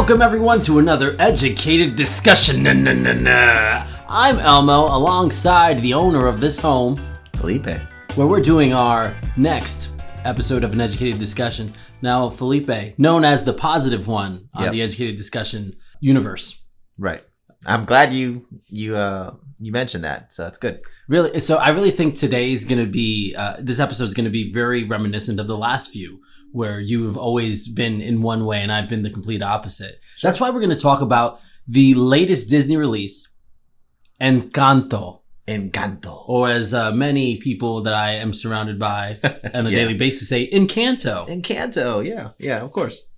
Welcome everyone to another educated discussion. I'm Elmo alongside the owner of this home, Felipe, where we're doing our next episode of an educated discussion. Now, Felipe, known as the positive one on the educated discussion universe. Right. I'm glad you mentioned that, so that's good. Really, so I really think today's going to be this episode is going to be very reminiscent of the last few, where you've always been in one way and I've been the complete opposite. Sure. That's why we're going to talk about the latest Disney release, Encanto. Encanto. Or as many people that I am surrounded by on a daily basis say, Encanto. Encanto, yeah, of course.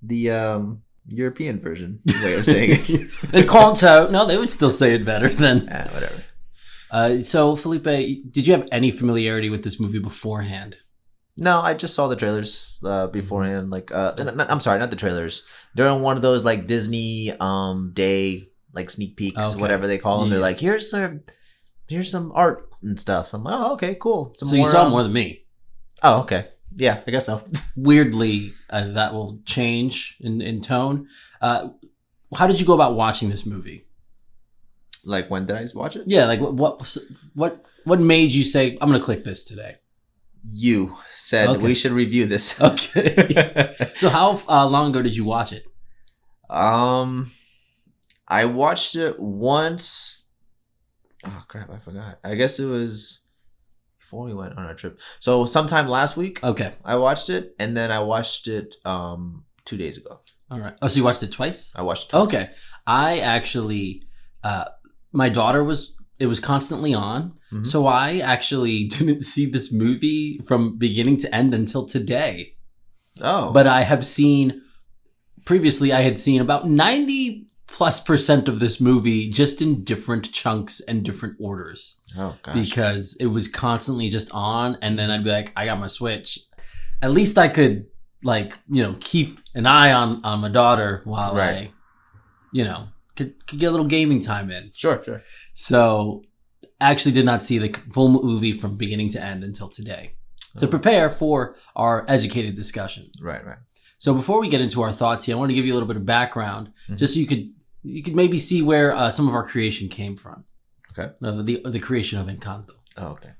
The European version way of saying it. Encanto. No, they would still say it better than... whatever. So, Felipe, did you have any familiarity with this movie beforehand? No, I just saw the trailers beforehand. Like, I'm sorry, not the trailers. During one of those like Disney day like sneak peeks, whatever they call them. They're like, here's some art and stuff. I'm like, oh, okay, cool. So you saw more than me. Oh, okay. Yeah, I guess so. Weirdly, that will change in tone. How did you go about watching this movie? Like, when did I watch it? Yeah, like what made you say, I'm going to click this today? You said we should review this. Okay. So how long ago did you watch it? I watched it once. Oh, crap, I forgot. I guess it was before we went on our trip. So sometime last week. Okay. I watched it, and then I watched it 2 days ago. All right. Oh, so you watched it twice? I watched it twice. Okay. I actually, my daughter it was constantly on. Mm-hmm. So I actually didn't see this movie from beginning to end until today. Oh. But I had seen about 90+% of this movie just in different chunks and different orders. Oh, gosh. Because it was constantly just on, and then I'd be like, I got my Switch. At least I could, keep an eye on my daughter while I, could get a little gaming time in. Sure. So I actually did not see the full movie from beginning to end until today to prepare for our educated discussion. Right. So before we get into our thoughts here, I want to give you a little bit of background, just so you could maybe see where some of our creation came from. Okay. The creation of Encanto. Oh, okay.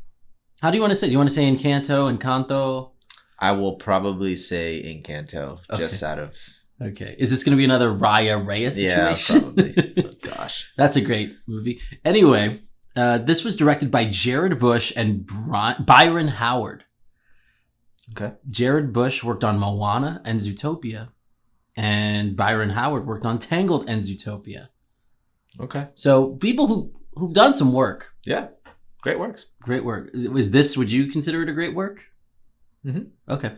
How do you want to say? Do you want to say Encanto? I will probably say Encanto, just out of... Okay. Is this going to be another Raya Reyes situation? Yeah, probably. Oh, gosh. That's a great movie. Anyway, this was directed by Jared Bush and Byron Howard. Okay. Jared Bush worked on Moana and Zootopia, and Byron Howard worked on Tangled and Zootopia. Okay. So people who've done some work. Yeah. Great works. Great work. Would you consider it a great work? Mm-hmm. Okay.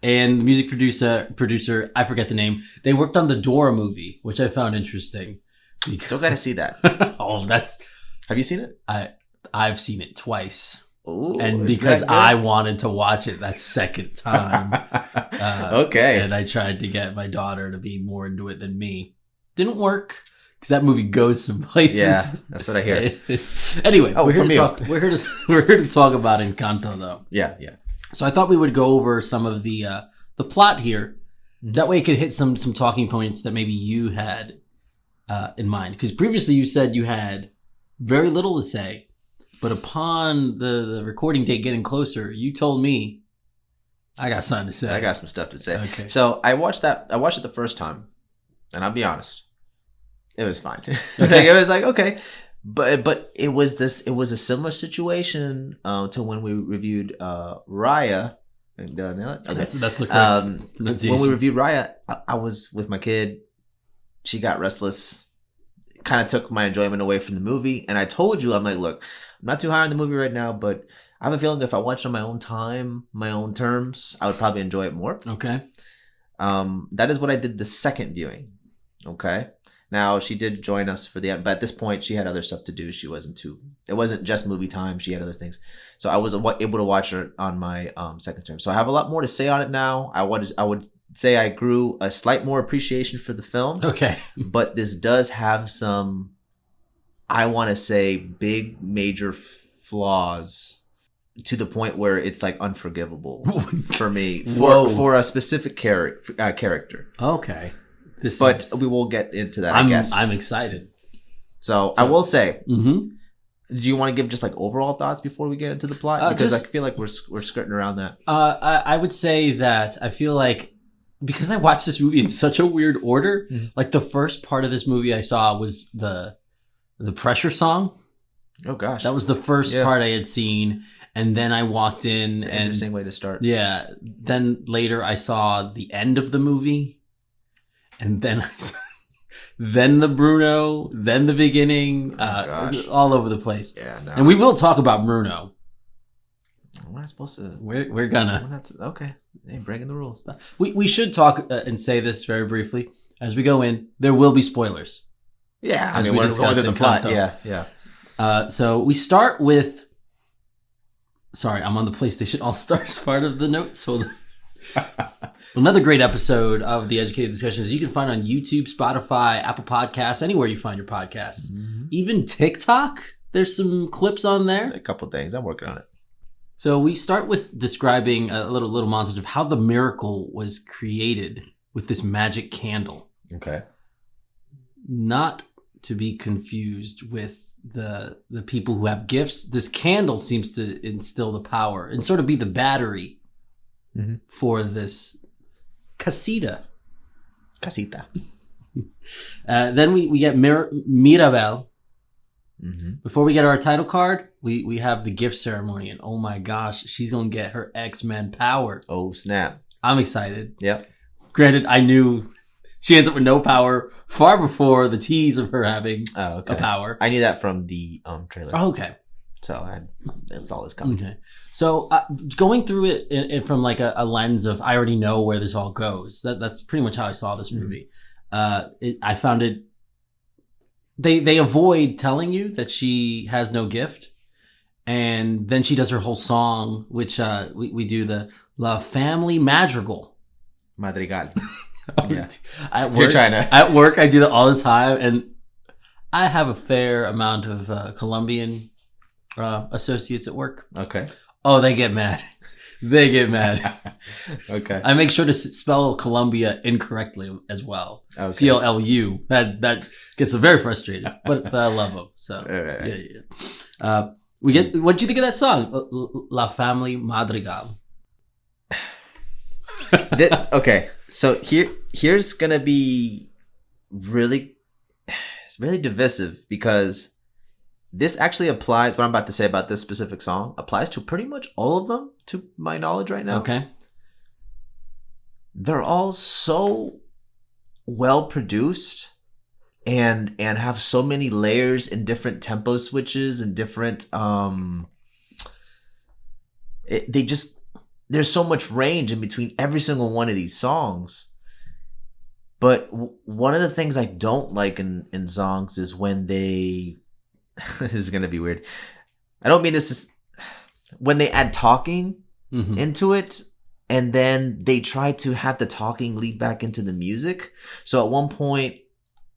And the music producer, I forget the name. They worked on the Dora movie, which I found interesting. Still got to see that. Have you seen it? I've seen it twice. Ooh, and because I wanted to watch it that second time. Okay. And I tried to get my daughter to be more into it than me. Didn't work because that movie goes some places. Yeah, that's what I hear. Anyway, we're here to talk about Encanto though. Yeah. So I thought we would go over some of the plot here. That way it could hit some talking points that maybe you had in mind. Because previously you said you had very little to say, but upon the recording date getting closer, you told me I got something to say. I got some stuff to say. Okay. So I watched it the first time, and I'll be honest, it was fine. Okay. It was like, okay. But it was a similar situation to when we reviewed Raya. Okay. That's the correct pronunciation. When we reviewed Raya, I was with my kid. She got restless. Kind of took my enjoyment away from the movie. And I told you, I'm like, look, I'm not too high on the movie right now, but I have a feeling that if I watched on my own time, my own terms, I would probably enjoy it more. Okay. That is what I did the second viewing. Okay. Now, she did join us for the end, but at this point, she had other stuff to do. It wasn't just movie time. She had other things. So I was able to watch it on my second term. So I have a lot more to say on it now. I would say I grew a slight more appreciation for the film. Okay. But this does have some, I want to say, big, major flaws to the point where it's like unforgivable for me for a specific character. Okay. we will get into that. I guess I'm excited. So I will say. Mm-hmm. Do you want to give just like overall thoughts before we get into the plot? Because I feel like we're skirting around that. I would say that I feel like because I watched this movie in such a weird order, like the first part of this movie I saw was the pressure song. Oh gosh, that was the first part I had seen, and then I walked in. It's an interesting way to start. Yeah. Then later I saw the end of the movie, and then then the Bruno, then the beginning, all over the place. Yeah, no. And we will talk about Bruno. We're not supposed to. We're gonna. Okay. Hey, breaking the rules. We should talk and say this very briefly as we go in. There will be spoilers. Yeah, I mean, we're going through the plot. Yeah. So we start with. Sorry, I'm on the PlayStation All Stars part of the notes. Hold on. Another great episode of the Educated Discussions you can find on YouTube, Spotify, Apple Podcasts, anywhere you find your podcasts. Mm-hmm. Even TikTok, there's some clips on there. A couple things. I'm working on it. So we start with describing a little montage of how the miracle was created with this magic candle. Okay. Not to be confused with the people who have gifts. This candle seems to instill the power and sort of be the battery for this casita. Then we get Mirabel. Mm-hmm. Before we get our title card, we have the gift ceremony, and oh my gosh, she's gonna get her X-Men power. Oh snap! I'm excited. Yep. Granted, I knew she ends up with no power far before the tease of her having a power. I knew that from the trailer. Oh, okay. So I saw this coming. Okay. So going through it from like a lens of I already know where this all goes. That's pretty much how I saw this movie. I found it. They avoid telling you that she has no gift, and then she does her whole song, which we do the La Family Madrigal. Madrigal. Yeah. At work, I do that all the time, and I have a fair amount of Colombian associates at work. Okay. Oh, they get mad. They get mad. Okay. I make sure to spell Colombia incorrectly as well. Okay. CLLU. That gets them very frustrated, but I love them. So right. Yeah. We get. What did you think of that song, La Family Madrigal? Okay, so here's gonna be really divisive because this actually applies. What I'm about to say about this specific song applies to pretty much all of them, to my knowledge right now. Okay. They're all so well produced and have so many layers and different tempo switches and different there's so much range in between every single one of these songs. But one of the things I don't like in songs is when they this is going to be weird. I don't mean this when they add talking into it, and then they try to have the talking lead back into the music. So at one point,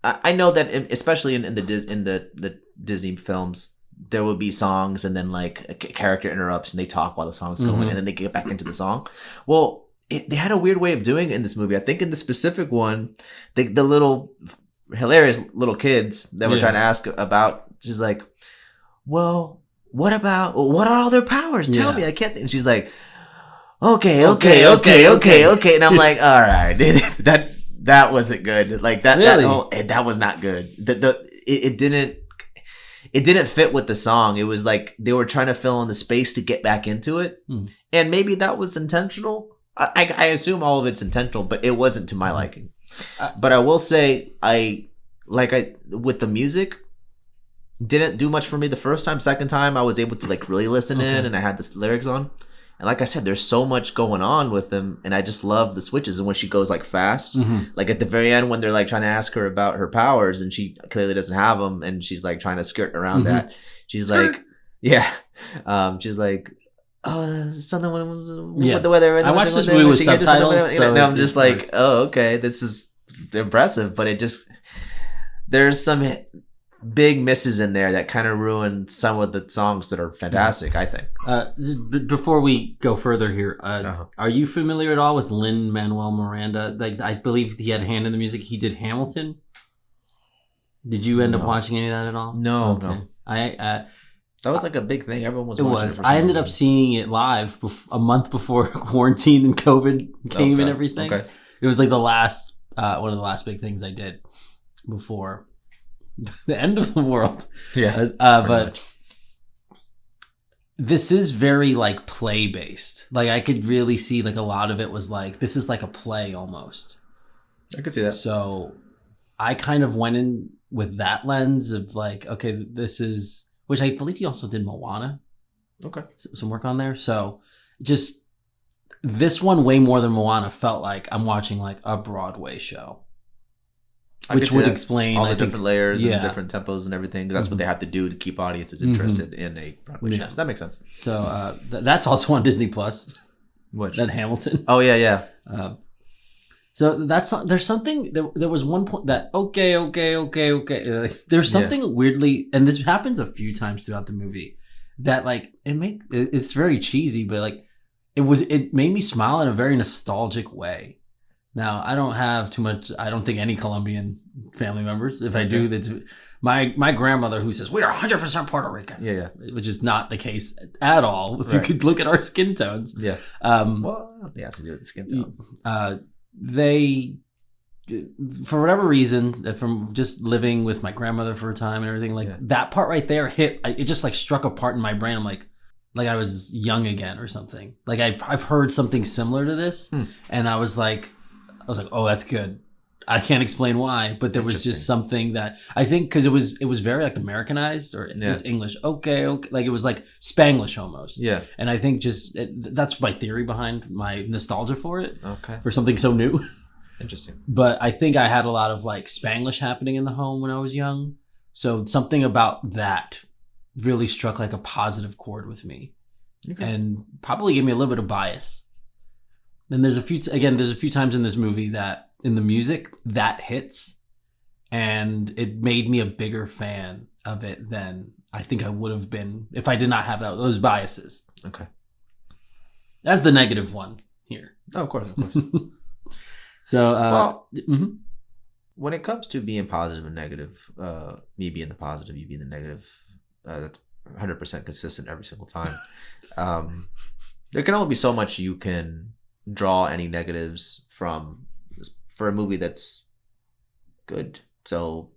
I know that especially in the Disney films, there will be songs and then like a character interrupts and they talk while the song's going, and then they get back into the song. Well, they had a weird way of doing it in this movie. I think in the specific one, the little hilarious little kids that were trying to ask about, she's like, well, what are all their powers? Tell me, I can't. And she's like, okay. And I'm like, all right, that wasn't good. Like that, really? That was not good. It didn't fit with the song. It was like they were trying to fill in the space to get back into it. And maybe that was intentional. I assume all of it's intentional, but it wasn't to my liking. But I will say, with the music, didn't do much for me the first time. Second time, I was able to like really listen in, and I had the lyrics on. And like I said, there's so much going on with them, and I just love the switches. And when she goes like fast, like at the very end when they're like trying to ask her about her powers, and she clearly doesn't have them, and she's like trying to skirt around that. She's like, she's like, oh, something with the weather. I watched this movie with subtitles, so I'm just like, oh, okay, this is impressive, but there's some big misses in there that kind of ruined some of the songs that are fantastic, I think. Before we go further here, are you familiar at all with Lin-Manuel Miranda? Like, I believe he had a hand in the music. He did Hamilton. Did you end up watching any of that at all? No, okay. No. That was like a big thing. Everyone was watching it. It was. I ended up seeing it live a month before quarantine and COVID came and everything. Okay. It was like the last, one of the last big things I did before the end of the world. Yeah. But much. This is very like play based. Like I could really see like a lot of it was like, this is like a play almost. I could see that. So I kind of went in with that lens of like, okay, this is, which I believe he also did Moana. Okay. Some work on there. So just this one way more than Moana felt like I'm watching like a Broadway show. Which would explain all the different layers and different tempos and everything. That's what they have to do to keep audiences interested in a Broadway show. So that makes sense. So that's also on Disney Plus. Which? That Hamilton. Oh, yeah. So there's something, there was one point that, okay. There's something weirdly, and this happens a few times throughout the movie, that like, it's very cheesy, but like, it made me smile in a very nostalgic way. Now, I don't have too much, I don't think any Colombian family members. If I do, that's my grandmother who says, we are 100% Puerto Rican. Yeah. Which is not the case at all. If you could look at our skin tones. Yeah. Well, it has to do with the skin tones. They, for whatever reason, from just living with my grandmother for a time and everything, like that part right there it just like struck a part in my brain. I'm like I was young again or something. Like I've heard something similar to this, and I was like, oh, that's good. I can't explain why, but there was just something that I think because it was very like Americanized or just English. Okay, like it was like Spanglish almost. Yeah, and I think that's my theory behind my nostalgia for it. Okay, for something so new. Interesting. But I think I had a lot of like Spanglish happening in the home when I was young, so something about that really struck like a positive chord with me, and probably gave me a little bit of bias. And there's a few times in this movie that in the music that hits, and it made me a bigger fan of it than I think I would have been if I did not have those biases. Okay. That's the negative one here. Oh, of course. So, when it comes to being positive and negative, me being the positive, you being the negative, that's 100% consistent every single time. There can only be so much you can draw any negatives from for a movie that's good. So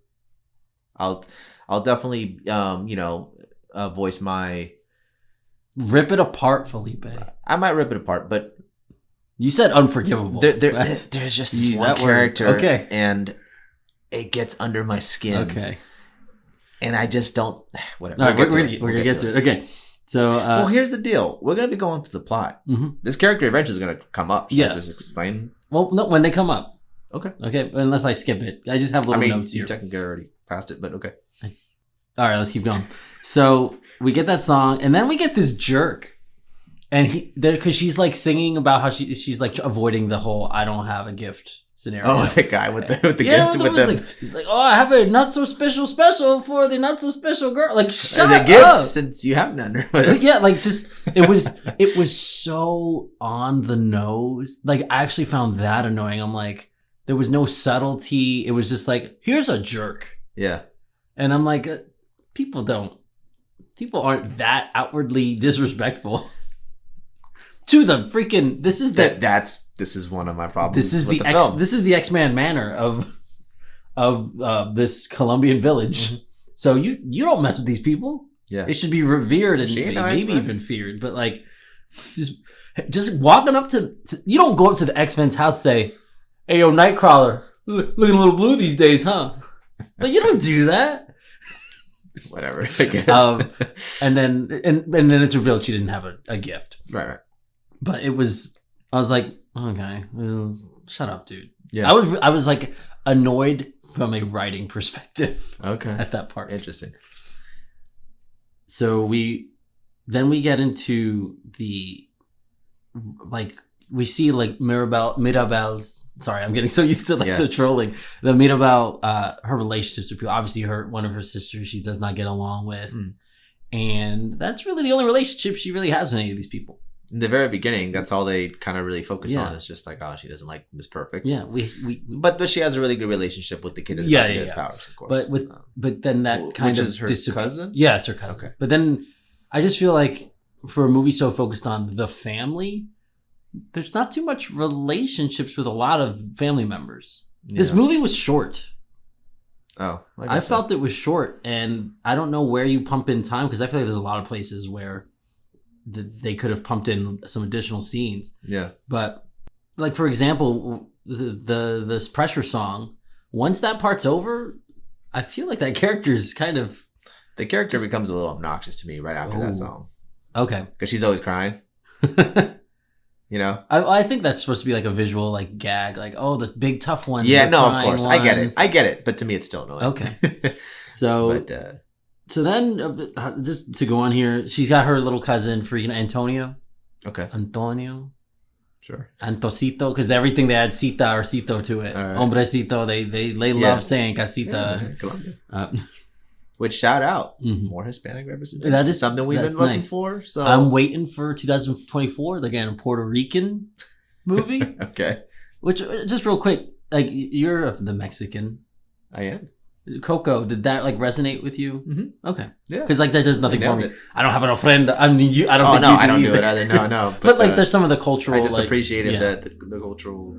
I'll definitely voice my rip it apart, Felipe. I might rip it apart, but you said unforgivable. There's just this one character, and it gets under my skin. Okay, and I just don't. Whatever. No, we're gonna get to it. Okay. So, well, here's the deal. We're going to be going through the plot. Mm-hmm. This character eventually is going to come up. Should I just explain? Well, no, when they come up. Okay. Unless I skip it. I just have little notes here. You technically already passed it, but okay. All right, let's keep going. So, we get that song, and then we get this jerk. And because she's like singing about how she's like avoiding the whole I don't have a gift scenario. Oh, the guy with the gift with them. He's like, oh, I have a not so special for the not so special girl. Like, shut the up. Gift since you have none. Yeah, like just it was so on the nose. Like I actually found that annoying. I'm like, there was no subtlety. It was just like, here's a jerk. Yeah. And I'm like, people aren't that outwardly disrespectful. To the freaking, this is one of my problems. This is the X-Man manner of this Colombian village. Mm-hmm. So you don't mess with these people. Yeah, it should be revered and maybe even feared. But like, just walking up to you don't go up to the X-Men's house and say, "Hey, yo, Nightcrawler, looking a little blue these days, huh?" Like you don't do that. Whatever. I guess. And then it's revealed she didn't have a gift. Right. But I was like, okay, shut up, dude. Yeah. I was like annoyed from a writing perspective. Okay. At that part. Interesting. So we get into the like we see like Mirabelle's. Sorry, I'm getting so used to like Yeah. the trolling. The Mirabelle, her relationships with people. Obviously, one of her sisters she does not get along with, and that's really the only relationship she really has with any of these people. In the very beginning, that's all they kind of really focus Yeah. on. It's just like, oh, she doesn't like Miss Perfect. Yeah, But she has a really good relationship with the kid that's Yeah, about to yeah, get his yeah. powers, of course. But then that kind which of is her cousin? Yeah, it's her cousin. Okay. But then I just feel like for a movie so focused on the family, there's not too much relationships with a lot of family members. Yeah. This movie was short. Oh, I felt it was short, and I don't know where you pump in time because I feel like there's a lot of places where they could have pumped in some additional scenes. Yeah. But like for example, this pressure song, once that part's over, I feel like that character is kind of The character becomes a little obnoxious to me right after that song. Okay. Because she's always crying. You know? I think that's supposed to be like a visual like gag, like, oh, the big tough one. Yeah, the no, of crying course. one. I get it. But to me, it's still annoying. Okay. So, But, so then, just to go on here, she's got her little cousin, freaking Antonio. okay. Antonio. Sure. Antosito, because everything they add Cita or Cito to it. All right. Hombrecito, they love saying Casita. Yeah, Colombia. Uh, Which, shout out. Mhm. More Hispanic representation. That is- something we've that's been looking nice. for. So I'm waiting for 2024. They're getting a Puerto Rican movie. Okay. Which, just real quick, like, you're of the Mexican. I am. Coco, did that like resonate with you? Mm-hmm. Okay. Yeah. Because like that does nothing for nailed me. it. I don't have an ofrenda. I mean, you. I don't. Oh think no, you do I don't do either. it either. No. But like, there's some of the cultural. I just like, appreciated yeah. the cultural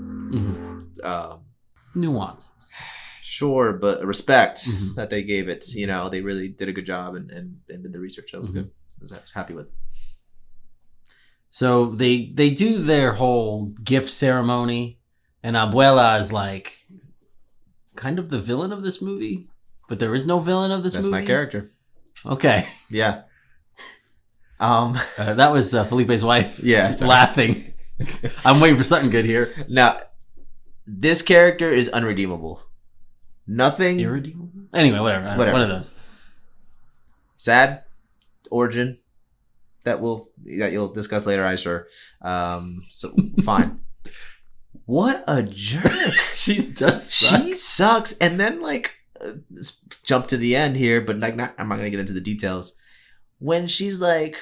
nuances. sure, but respect Mhm. that they gave it. You know, they really did a good job and did the research. That was Mhm. good. I was happy with. So they do their whole gift ceremony, and Abuela is like kind of the villain of this movie, but there is no villain of this That's movie. my character. Okay. Yeah. That was Felipe's wife. Yeah. sorry. Laughing. I'm waiting for something good here. Now, this character is unredeemable. Nothing. Irredeemable. Anyway, whatever. I don't know. Whatever. One of those. Sad origin that you'll discuss later, I'm sure. So fine. What a jerk. She does. Suck. She sucks. And then let's jump to the end here, but I'm not gonna get into the details. When she's like,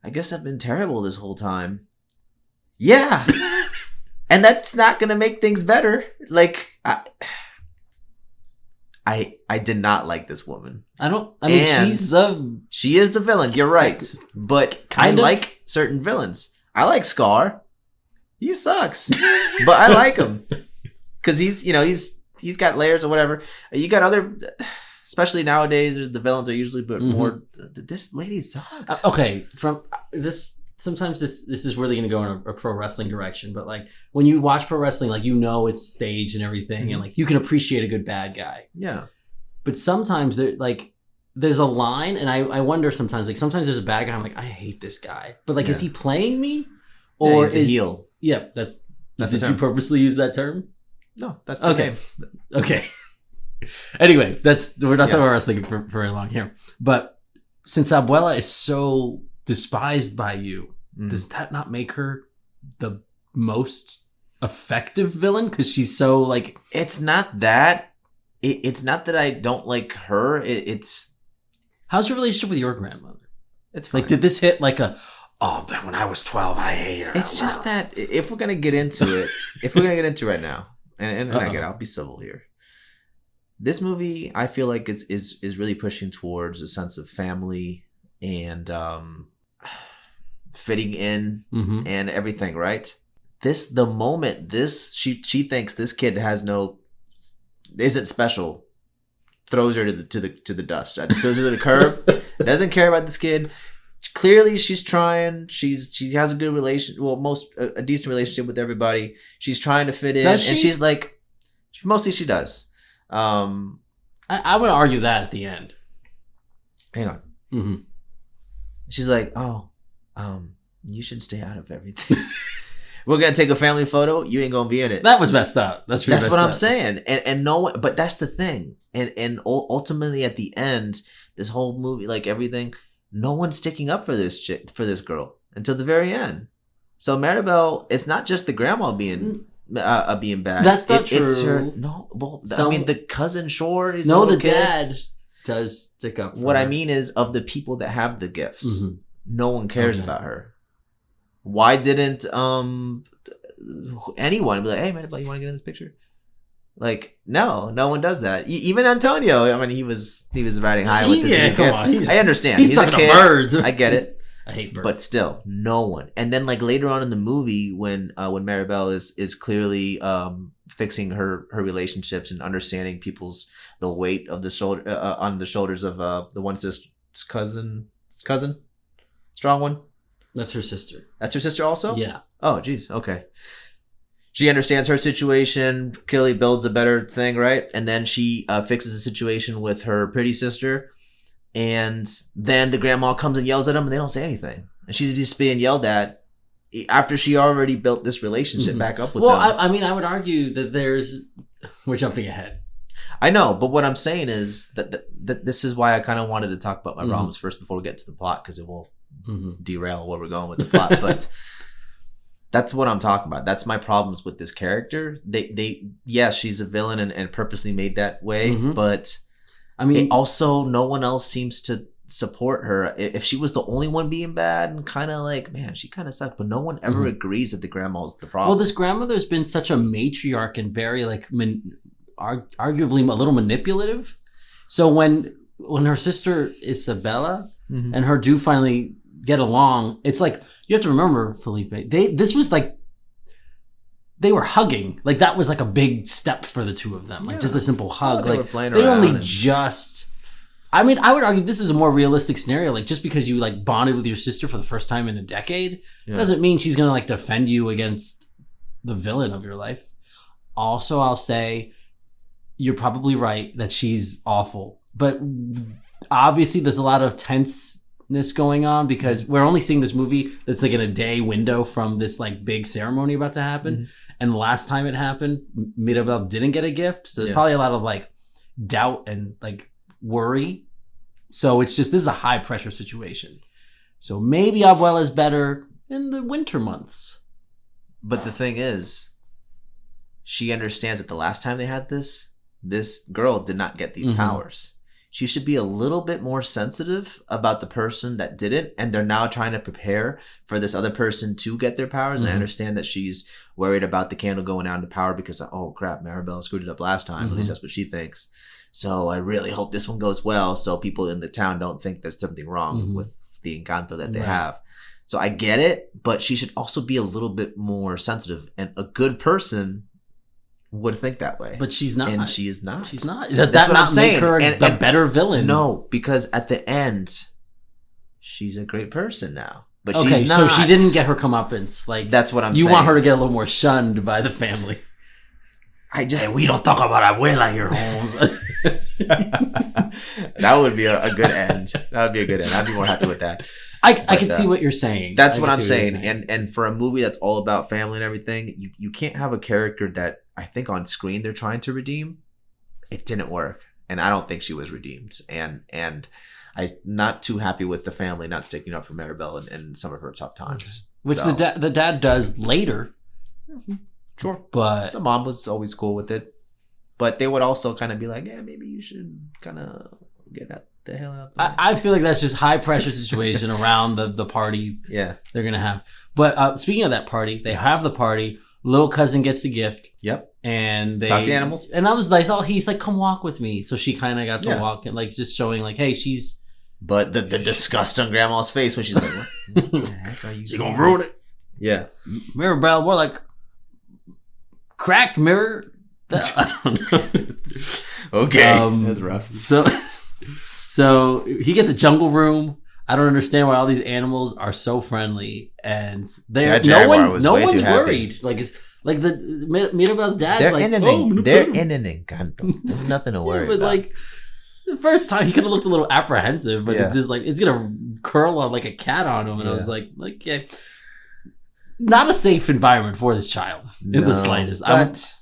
I guess I've been terrible this whole time. Yeah. And that's not gonna make things better. Like I did not like this woman. I mean, And she is the villain. You're right. But Kind I of. like certain villains. I like Scar. He sucks. But I like him. Because he's got layers or whatever. You got other, especially nowadays, there's the villains are usually more, this lady sucks. Okay, from this, sometimes this is really going to go in a pro wrestling direction, but like when you watch pro wrestling, like, it's staged and everything, and like you can appreciate a good bad guy. Yeah. But sometimes there's a line, and I wonder sometimes, like, sometimes there's a bad guy, I'm like, I hate this guy. But like, is he playing me? Or he's the heel. Yeah, that's the did you term. purposely use that term? No, that's the Okay. name. Okay. Anyway, we're not talking Yeah. about wrestling for very long here. But since Abuela is so despised by you, does that not make her the most effective villain? Because she's so like. It's not that. It's not that I don't like her. It's How's your relationship with your grandmother? it's fine. Like, did this hit like back when I was 12, I hate her. It's just that if we're gonna get into it, right now, and I get it, I'll be civil here. This movie, I feel like is really pushing towards a sense of family and fitting in and everything, right? The moment she thinks this kid isn't special, throws her to the dust, throws her to the curb, doesn't care about this kid. Clearly, she's trying. She has a good a decent relationship with everybody. She's trying to fit in, Does she? and she's like, mostly she does. I'm going to argue that at the end. Hang on. Mm-hmm. She's like, you should stay out of everything. We're gonna take a family photo. You ain't gonna be in it. That was messed up. That's what I'm saying. And no one, but that's the thing. And ultimately, at the end, this whole movie, like everything, no one's sticking up for this girl until the very end. So Maribel, it's not just the grandma being bad. That's not true. It's her. No, well, I mean the cousin Shore is the dad does stick up. For what her. I mean is, of the people that have the gifts, no one cares about her. Why didn't anyone be like, "Hey, Maribel, you want to get in this picture?" Like, no one does that. Even Antonio. I mean, he was riding high with this new gift. I understand. He's talking to birds. I get it. I hate birds. But still, no one. And then like later on in the movie, when Maribel is clearly fixing her relationships and understanding the weight of the shoulder on the shoulders of the one sister's cousin, strong one. That's her sister. That's her sister also? Yeah. Oh, geez. Okay. She understands her situation, clearly builds a better thing, right? And then she fixes the situation with her pretty sister. And then the grandma comes and yells at them, and they don't say anything. And she's just being yelled at after she already built this relationship back up with them. Well, I mean, I would argue that we're jumping ahead. I know, but what I'm saying is that this is why I kind of wanted to talk about my problems first before we get to the plot, because it will derail where we're going with the plot. But that's what I'm talking about. That's my problems with this character. Yes, she's a villain and purposely made that way, but I mean, also no one else seems to support her. If she was the only one being bad and kind of like, man, she kind of sucked, but no one ever agrees that the grandma's the problem. Well, this grandmother's been such a matriarch and very like arguably a little manipulative. So when her sister Isabella and her do finally get along, it's like, you have to remember, Felipe, this was like, they were hugging. Like, that was like a big step for the two of them. Like, just a simple hug. They like, they only just... I mean, I would argue this is a more realistic scenario. Like, just because you, like, bonded with your sister for the first time in a decade doesn't mean she's going to, like, defend you against the villain of your life. Also, I'll say, you're probably right that she's awful. But obviously, there's a lot of tenseness going on because we're only seeing this movie that's, like, in a day window from this, like, big ceremony about to happen. And the last time it happened, Mirabel didn't get a gift. So there's probably a lot of like doubt and like worry. So it's just, this is a high pressure situation. So maybe Abuela is better in the winter months. But the thing is, she understands that the last time they had this girl did not get these powers. She should be a little bit more sensitive about the person that didn't, and they're now trying to prepare for this other person to get their powers. And I understand that she's worried about the candle going out into power because, oh crap, Maribel screwed it up last time. At least that's what she thinks. So I really hope this one goes well, so people in the town don't think there's something wrong with the Encanto that they have. So I get it, but she should also be a little bit more sensitive. And a good person would think that way, but she's not, and she is not. She's not. Does that not make her the better villain? No, because at the end, she's a great person now. But okay, she's not. So she didn't get her comance. Like, that's what I'm saying. You want her to get a little more shunned by the family. Hey, we don't talk about Abuela here, Holmes. That would be a good end. That would be a good end. I'd be more happy with that. I can see what you're saying. That's what I'm saying. And for a movie that's all about family and everything, you can't have a character that I think on screen they're trying to redeem. It didn't work. And I don't think she was redeemed. And I'm not too happy with the family not sticking up for Maribel in some of her tough times. Okay. Which the dad does later. Sure. But the mom was always cool with it. But they would also kind of be like, yeah, maybe you should kind of get the hell out there. I feel like that's just high pressure situation around the party they're going to have. But speaking of that party, they have the party. Little cousin gets the gift. Yep. And they... Talk to animals. And I was like, he's like, come walk with me. So she kind of got to walk and like just showing like, hey, she's... But the disgust on Grandma's face when she's like, what the heck are you She's going to ruin it. Yeah. Mirabel, more like cracked mirror. I don't know. Okay. That's rough. So he gets a jungle room. I don't understand why all these animals are so friendly, and no one's worried. Happy. Like it's like the Mirabel's dad's they're like, they're in an Encanto. There's nothing to worry about. Like the first time he could have looked a little apprehensive, but it's just like it's gonna curl on like a cat on him, and I was like, okay, not a safe environment for this child in the slightest. But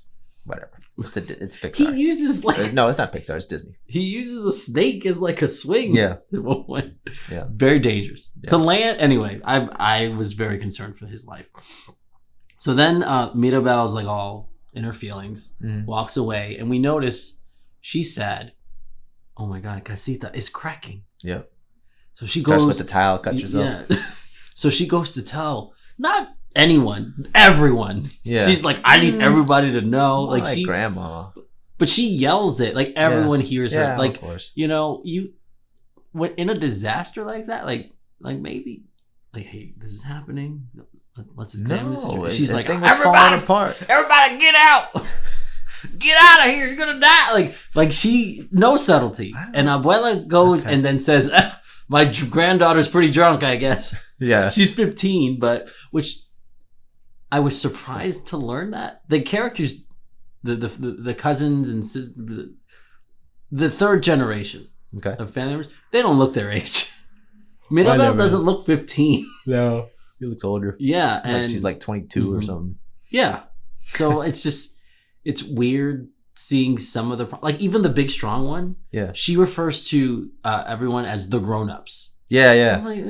whatever. It's Pixar. He uses No, it's not Pixar. It's Disney. he uses a snake as like a swing. Yeah. At one point. Yeah. Very dangerous Yeah. to land. Anyway, I was very concerned for his life. So then Mirabelle's like all in her feelings, walks away, and we notice she's sad. Oh my God, Casita is cracking. Yeah. So she goes starts with the tile, cuts herself. Yeah. So she goes to tell not anyone, everyone. Yeah. She's like, I need everybody to know. Like she, grandma. but she yells it. Like everyone hears her. Yeah, Like, of course. When in a disaster like that, like maybe, like, hey, this is happening. Let's examine this situation. She's like, falling apart. Everybody, get out! Get out of here! You're gonna die! Like she, no subtlety. And Abuela goes and then says, "My granddaughter's pretty drunk, I guess." Yeah, she's 15, but which I was surprised to learn that the characters, the cousins and the third generation of family members, they don't look their age. Mirabelle doesn't look 15. No. He looks older. Yeah. And she's like 22 or something. Yeah. So it's weird seeing some of the, like even the big strong one. Yeah. She refers to everyone as the grown-ups. Yeah, yeah. I'm like,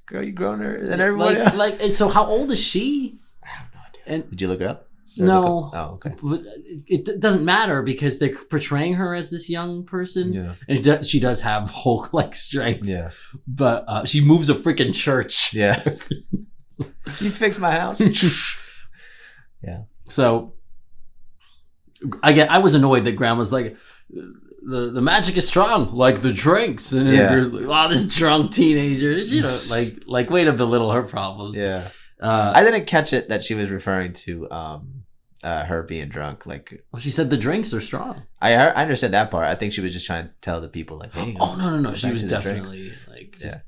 girl, you growner than everybody else. And so how old is she? I have no idea. And did you look it up? No. Oh, okay. But it doesn't matter because they're portraying her as this young person. Yeah. And she does have Hulk-like strength. Yes. But she moves a freaking church. Yeah. You fix my house. Yeah. So I was annoyed that Grandma's like, the magic is strong, like the drinks. And you're like, this drunk teenager. You know, like way to belittle her problems. Yeah. I didn't catch it that she was referring to her being drunk. Like, well, she said the drinks are strong. I understand that part. I think she was just trying to tell the people, like, hey, oh no, she was definitely like, just,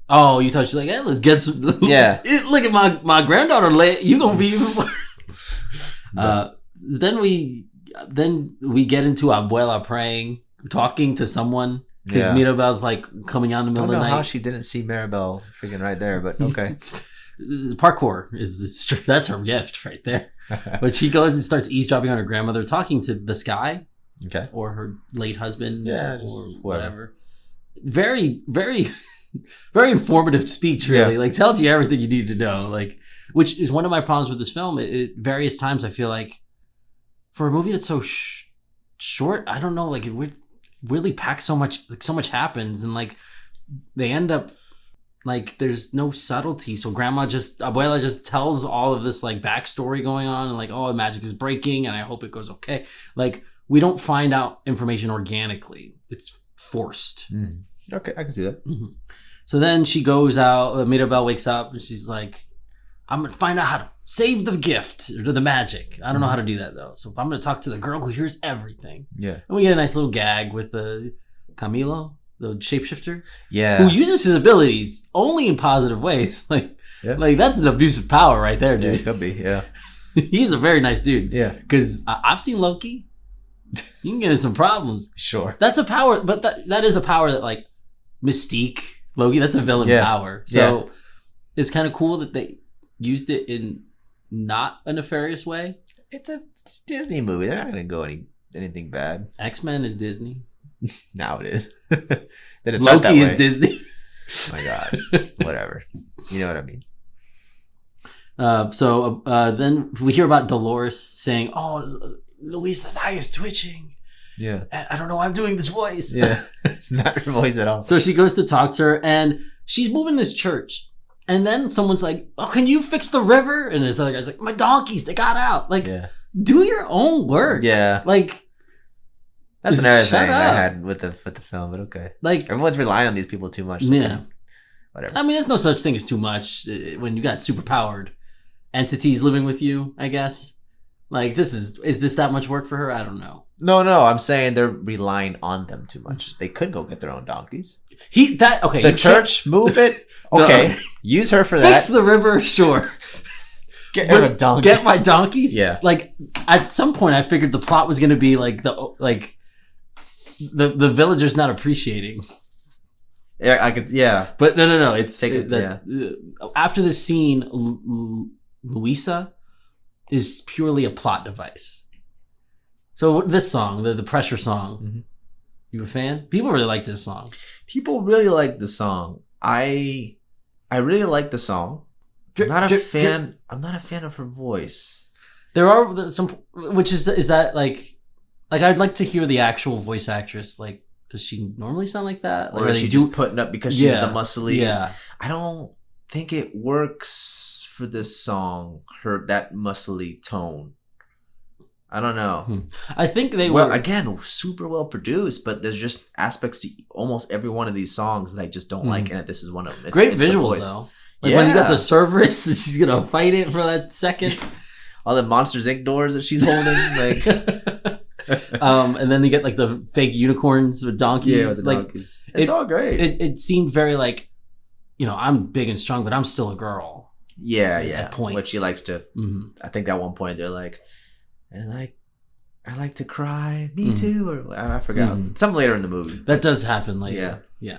oh, you thought she was like, hey, let's get some. Yeah, look at my granddaughter. You gonna be even more. Then we get into Abuela praying, talking to someone. Because Mirabelle's like coming out in the middle of the night. I don't know how she didn't see Mirabelle freaking right there, but okay. Parkour that's her gift right there. But she goes and starts eavesdropping on her grandmother, talking to the sky, or her late husband, or whatever. Very, very, very informative speech. Really, like tells you everything you need to know. Like, which is one of my problems with this film. At various times, I feel like for a movie that's so short, I don't know, like it would really pack so much. Like so much happens, and like they end up. Like there's no subtlety, so Abuela just tells all of this like backstory going on, and like, oh, magic is breaking, and I hope it goes okay. Like we don't find out information organically; it's forced. Okay, I can see that. Mm-hmm. So then she goes out. Mirabelle wakes up, and she's like, "I'm gonna find out how to save the gift or the magic. I don't know how to do that though, so I'm gonna talk to the girl who hears everything." Yeah, and we get a nice little gag with the Camilo. The shapeshifter, who uses his abilities only in positive ways. Like that's an abuse of power right there, dude. Yeah, it could be. Yeah, he's a very nice dude. Yeah, because I've seen Loki. You can get in some problems. Sure, that's a power, but that is a power that like Mystique, Loki. That's a villain power. So it's kind of cool that they used it in not a nefarious way. It's a Disney movie. They're not going to go anything bad. X-Men is Disney. Now it is. Then it's Loki is Disney. Oh my God. Whatever. You know what I mean. So then we hear about Dolores saying, "Oh, Luisa's eye is twitching. Yeah, I don't know why I'm doing this voice." Yeah, it's not her voice at all. So she goes to talk to her, and she's moving this church. And then someone's like, "Oh, can you fix the river?" And this other guy's like, "My donkeys, they got out." Like, do your own work. Yeah, like. That's another thing I had with the film, but okay. Like everyone's relying on these people too much. So whatever. I mean, there's no such thing as too much when you got superpowered entities living with you, I guess. Like is this that much work for her? I don't know. No, I'm saying they're relying on them too much. They could go get their own donkeys. The church, move it. Okay. No. Use her for that. Fix the river, sure. Get her donkeys. Get my donkeys? Yeah. Like at some point I figured the plot was gonna be like the villagers not appreciating. Yeah, I could. Yeah, but no. After this scene, Luisa is purely a plot device. So this song, the pressure song, you a fan? People really like this song. People really like the song. I really like the song. I'm not a fan. I'm not a fan of her voice. There are some, which is that like I'd like to hear the actual voice actress. Like, does she normally sound like that? Like, or is she just putting up because she's the muscly? Yeah. I don't think it works for this song. That muscly tone. I don't know. I think they were again super well produced, but there's just aspects to almost every one of these songs that I just don't like, and this is one of them. Great visuals though. Like when you got the Cerberus, and she's gonna fight it for that second. All the Monsters Inc. doors that she's holding, like. And then you get like the fake unicorns with donkeys. Yeah, with the donkeys. It's all great. It seemed very like, I'm big and strong, but I'm still a girl. Yeah. At points. What she likes to. I think at one point they're like, and I like to cry. Me too, or I forgot. Some later in the movie. That does happen later. Yeah.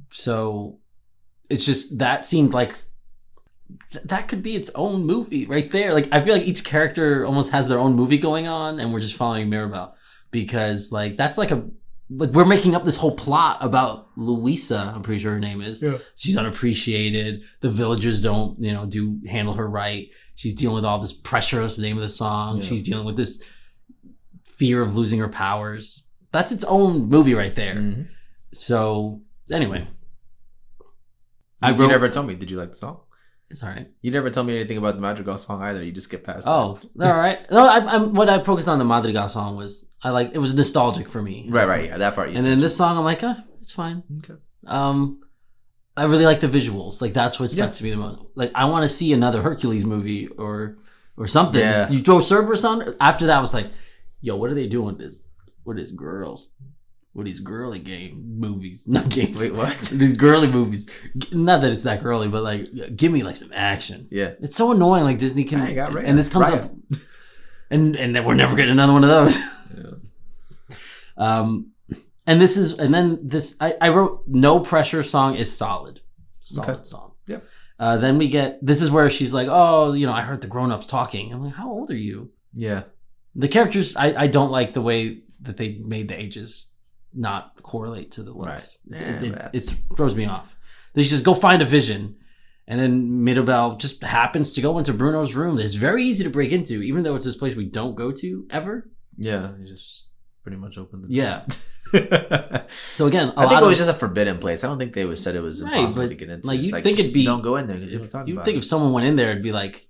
So it's just that seemed like that could be its own movie right there. Like, I feel like each character almost has their own movie going on, and we're just following Mirabel because like that's like we're making up this whole plot about Louisa. I'm pretty sure her name is. Yeah. She's unappreciated. The villagers don't, handle her right. She's dealing with all this pressure. That's the name of the song. Yeah. She's dealing with this fear of losing her powers. That's its own movie right there. So anyway, you never told me. Did you like the song? It's all right. You never told me anything about the Madrigal song either. You just skip past all right. No, what I focused on the Madrigal song was it was nostalgic for me. Right. Yeah, that part. And then this song, I'm like, it's fine. Okay. I really like the visuals. Like that's what stuck to me the most. Like I want to see another Hercules movie or something. Yeah. You throw Cerberus on. After that, I was like, yo, what are they doing with these girls? With these girly game movies, not games. Wait, what? These girly movies. Not that it's that girly, but like, give me like some action. Yeah, it's so annoying. Like Disney can, and this comes Riot. up, and then we're never getting another one of those. Yeah. And then this. I wrote no pressure song is solid song. Yeah. Then we get this is where she's like, oh, I heard the grown-ups talking. I'm like, how old are you? Yeah. The characters, I don't like the way that they made the ages not correlate to the looks. Right. It throws me off. They just go find a vision, and then Mirabel just happens to go into Bruno's room. It's very easy to break into, even though it's this place we don't go to ever. Yeah, you just pretty much opened the door. Yeah. So again, I think it was just a forbidden place. I don't think they said it was impossible to get into. Like you think it'd be, don't go in there because you don't talk about it. You'd think if someone went in there, it'd be like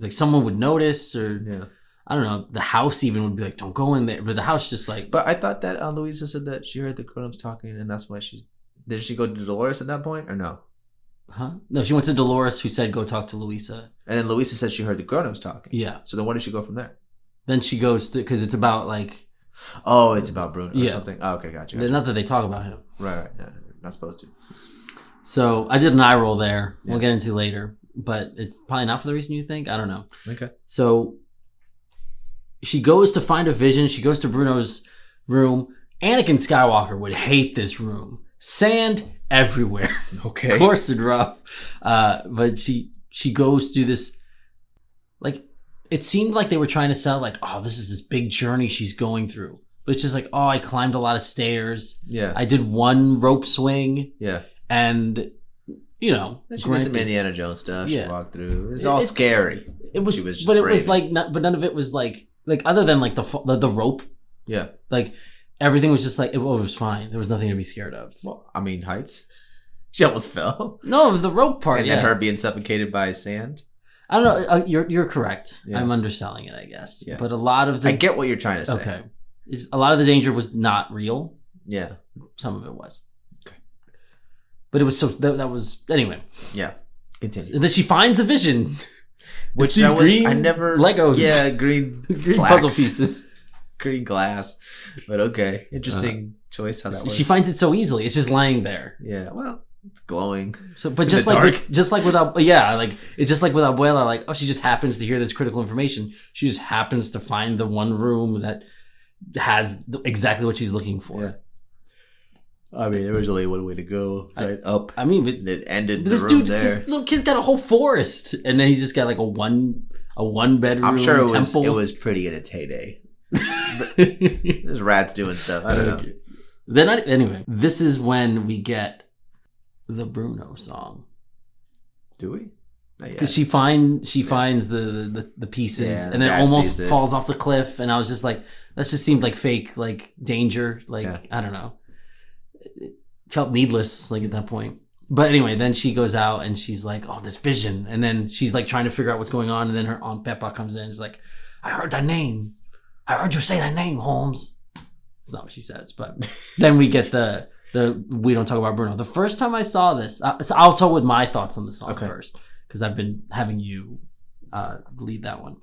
someone would notice, or I don't know, the house even would be like, don't go in there. But the house just like... But I thought that Louisa said that she heard the grown-ups talking, and that's why she's... Did she go to Dolores at that point, or no? Huh? No, she went to Dolores, who said, go talk to Louisa. And then Louisa said she heard the grown-ups talking. Yeah. So then where did she go from there? Then she goes to... Because it's about like... Oh, it's about Bruno or something. Oh, okay, gotcha. Not that they talk about him. Right. Yeah, not supposed to. So I did an eye roll there. We'll get into later. But it's probably not for the reason you think. I don't know. Okay. So... She goes to find a vision. She goes to Bruno's room. Anakin Skywalker would hate this room. Sand everywhere. Okay. Coarse and rough. But she goes through this, like, it seemed like they were trying to sell, like, oh, this is this big journey she's going through. But it's just like, oh, I climbed a lot of stairs. Yeah. I did one rope swing. Yeah. And, she did some Indiana Jones stuff. She walked through. It was all scary. It was, but it was like, but none of it was like other than like the rope. Yeah. Like everything was just like, it was fine. There was nothing to be scared of. Well, I mean, heights. She almost fell. No, the rope part. And then her being suffocated by sand. I don't know. You're correct. Yeah. I'm underselling it, I guess. Yeah. But a lot of I get what you're trying to say. Okay. A lot of the danger was not real. Yeah. Some of it was. Okay. But it was that was anyway. Yeah. Continue. And then she finds a vision. Which I never Legos. Yeah, green puzzle pieces. Green glass. But okay. Interesting choice how that works. She finds it so easily. It's just lying there. Yeah. Well, it's glowing. So but just like with Abuela, like, oh, she just happens to hear this critical information. She just happens to find the one room that has exactly what she's looking for. Yeah. I mean, there was only one way to go. Up. I mean, it ended. This this little kid's got a whole forest, and then he's just got like a one bedroom. I'm sure temple. it was pretty in its heyday. There's rats doing stuff. I don't know. Then anyway, this is when we get the Bruno song. Do we? Because she finds the pieces, Yeah, and then Dad almost sees it. falls off the cliff. And I was just like, that just seemed like fake, like danger. Like, I don't know. It felt needless, like at that point. But anyway, then she goes out and she's like, oh, this vision. And then she's like trying to figure out what's going on. And then her Aunt Peppa comes in and is like, I heard that name. I heard you say that name, Holmes. It's not what she says, but then we get the we don't talk about Bruno. The first time I saw this, so I'll talk with my thoughts on the song first, because I've been having you lead that one.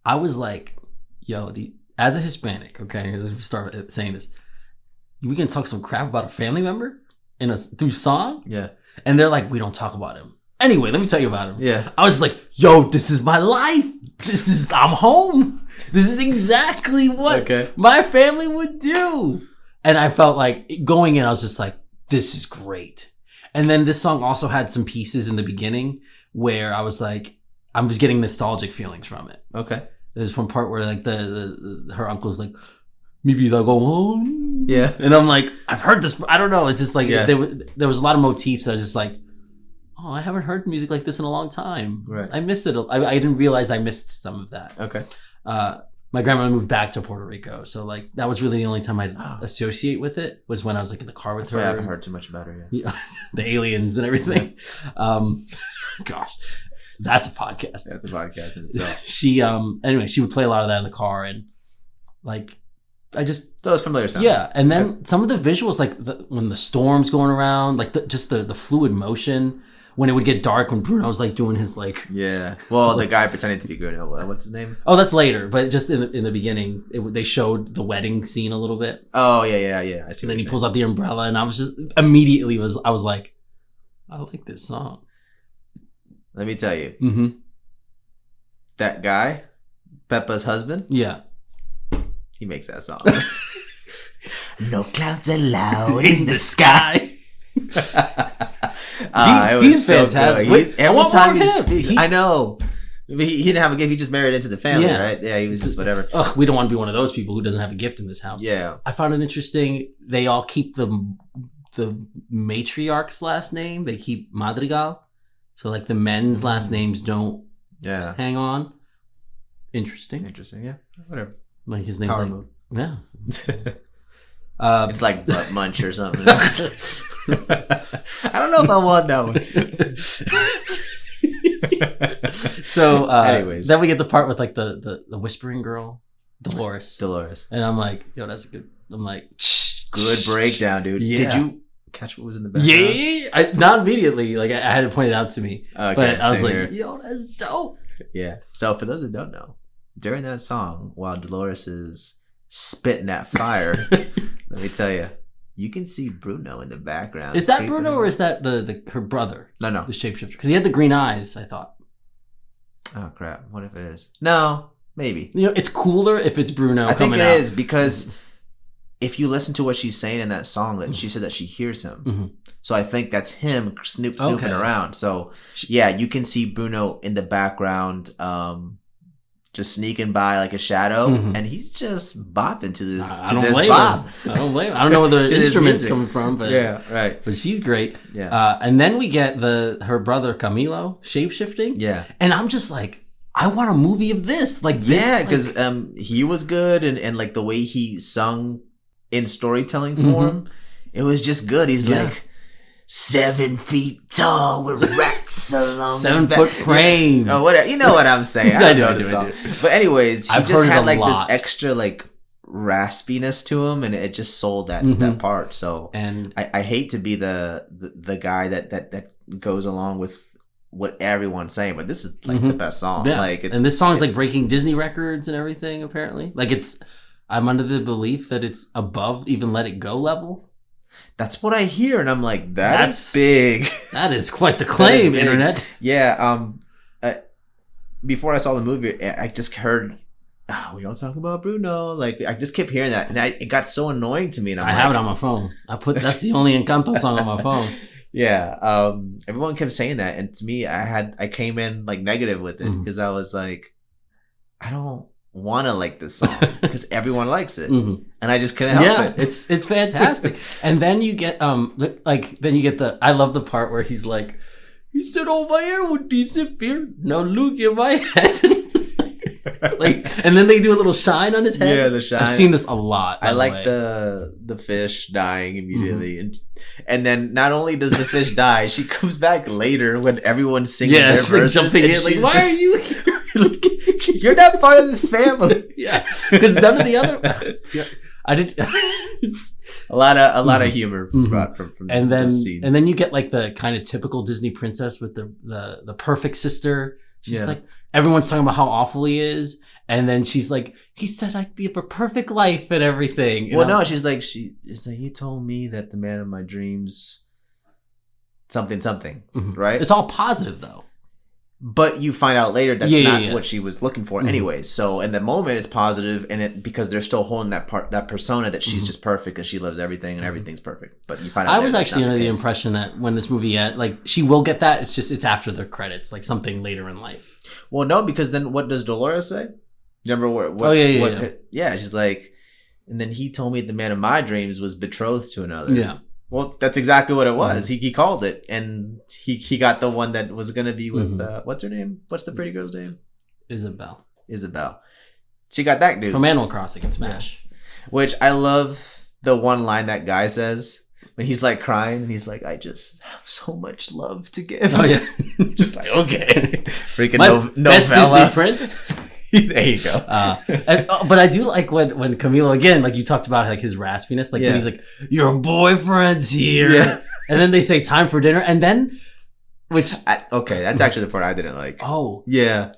I was like, yo, as a Hispanic, okay, let's start with saying this. We can talk some crap about a family member through song? Yeah. And they're like, we don't talk about him. Anyway, let me tell you about him. Yeah. I was like, yo, this is my life. I'm home. This is exactly what my family would do. And I felt like going in, I was just like, this is great. And then this song also had some pieces in the beginning where I was like, I was getting nostalgic feelings from it. Okay. There's one part where like her uncle was like, maybe they'll go home. Yeah. And I'm like, I've heard this. I don't know. It's just like, there was a lot of motifs that I was just like, oh, I haven't heard music like this in a long time. Right. I missed it. I didn't realize I missed some of that. Okay. My grandma moved back to Puerto Rico. So like, that was really the only time I'd associate with it, was when I was like in the car with her. I haven't heard too much about her yet. Yeah. The aliens and everything. Gosh, that's a podcast. That's a podcast in itself. Anyway, she would play a lot of that in the car, and like, Those familiar sounds. Yeah, and then some of the visuals, like when the storm's going around, like just the fluid motion, when it would get dark, when Bruno was like doing his like... Yeah. Well, the guy pretending to be Bruno, what's his name? Oh, that's later, but just in the beginning, they showed the wedding scene a little bit. Oh, yeah. I see. And then he pulls out the umbrella, and I was just immediately I was like, I like this song. Let me tell you. Mm-hmm. That guy, Peppa's husband. Yeah. He makes that song. No clouds allowed in the sky. He's so fantastic. Every time I know. He didn't have a gift. He just married into the family, right? Yeah, he was just whatever. Ugh, we don't want to be one of those people who doesn't have a gift in this house. Yeah. I found it interesting. They all keep the matriarch's last name. They keep Madrigal. So like the men's last names don't hang on. Interesting, yeah. Whatever. Like his name's Power yeah. It's like butt munch or something. I don't know if I want that one. So anyways, then we get the part with like the whispering girl, Dolores. And I'm like, yo, that's a good. I'm like, good breakdown, dude. Yeah. Did you catch what was in the background? Yeah. Not immediately. Like I had it pointed out to me, okay, but I was like, here. yo, that's dope. Yeah. So for those that don't know, during that song, while Dolores is spitting that fire, let me tell you, you can see Bruno in the background. Is that Bruno or is that her brother? No, the shapeshifter, because he had the green eyes. I thought. Oh crap! What if it is? No, maybe. You know, it's cooler if it's Bruno. I think it out. is, because if you listen to what she's saying in that song, that she said that she hears him. Mm-hmm. So I think that's him snooping around. So yeah, you can see Bruno in the background, just sneaking by like a shadow, and he's just bopping to this. I don't blame him. I don't blame him. I don't know where the instrument's coming from, but yeah, right. But she's great. Yeah. And then we get her brother Camilo shapeshifting. Yeah. And I'm just like, I want a movie of this. Like this. Yeah, because he was good, and like the way he sung in storytelling form, it was just good. He's like 7 feet tall with rats along 7 foot frame. Oh, whatever. You know what I'm saying. I know the song. But anyways, he just had like this extra like raspiness to him, and it just sold that part. So, and I hate to be the guy that goes along with what everyone's saying, but this is like the best song. Yeah. Like, and this song is like breaking Disney records and everything. Apparently, like I'm under the belief that it's above even Let It Go level. That's what I hear, and I'm like, that's big. That is quite the claim, internet. Yeah. Before I saw the movie, I just heard, we don't talk about Bruno. Like, I just kept hearing that, and it got so annoying to me. And I have it on my phone. That's the only Encanto song on my phone. Yeah. Everyone kept saying that, and to me, I came in like negative with it because I was like, I don't want to like this song because everyone likes it, Mhm. and I just couldn't help it. It's fantastic. And then you get I love the part where he's like, he said, "Oh, my hair would disappear. Now look at my head." And then they do a little shine on his head. Yeah, the shine. I've seen this a lot. I like the fish dying immediately, and then not only does the fish die, she comes back later when everyone's singing their verses, jumping in, like, why are you here? You're not part of this family. Yeah, because none of the other. I did. It's, a lot of humor brought from and then the scenes. and then you get like the kind of typical Disney princess with the perfect sister. She's like, everyone's talking about how awful he is, and then she's like, he said I'd be a perfect life and everything. And well, no, she's like, he told me that the man of my dreams, something, right? It's all positive though. But you find out later that's not what she was looking for, anyways. So in the moment, it's positive, and because they're still holding that persona that she's just perfect and she loves everything and everything's perfect. But you find out I was actually under the impression that when this movie, like, she will get that. It's after the credits, like something later in life. Well, no, because then what does Dolores say? Remember what? Oh yeah. She's like, and then he told me the man of my dreams was betrothed to another. Yeah. Well, that's exactly what it was. He called it, and he got the one that was gonna be with what's her name? What's the pretty girl's name? Isabel. She got that dude from Animal Crossing and Smash. Which I love the one line that guy says when he's like crying and he's like, "I just have so much love to give." Oh yeah, just like, okay, freaking best novella. Disney Prince. There you go. But I do like when Camilo, again, like you talked about, like his raspiness, like when he's like, "Your boyfriend's here," and then they say, "Time for dinner," and then that's actually the part I didn't like. Oh yeah,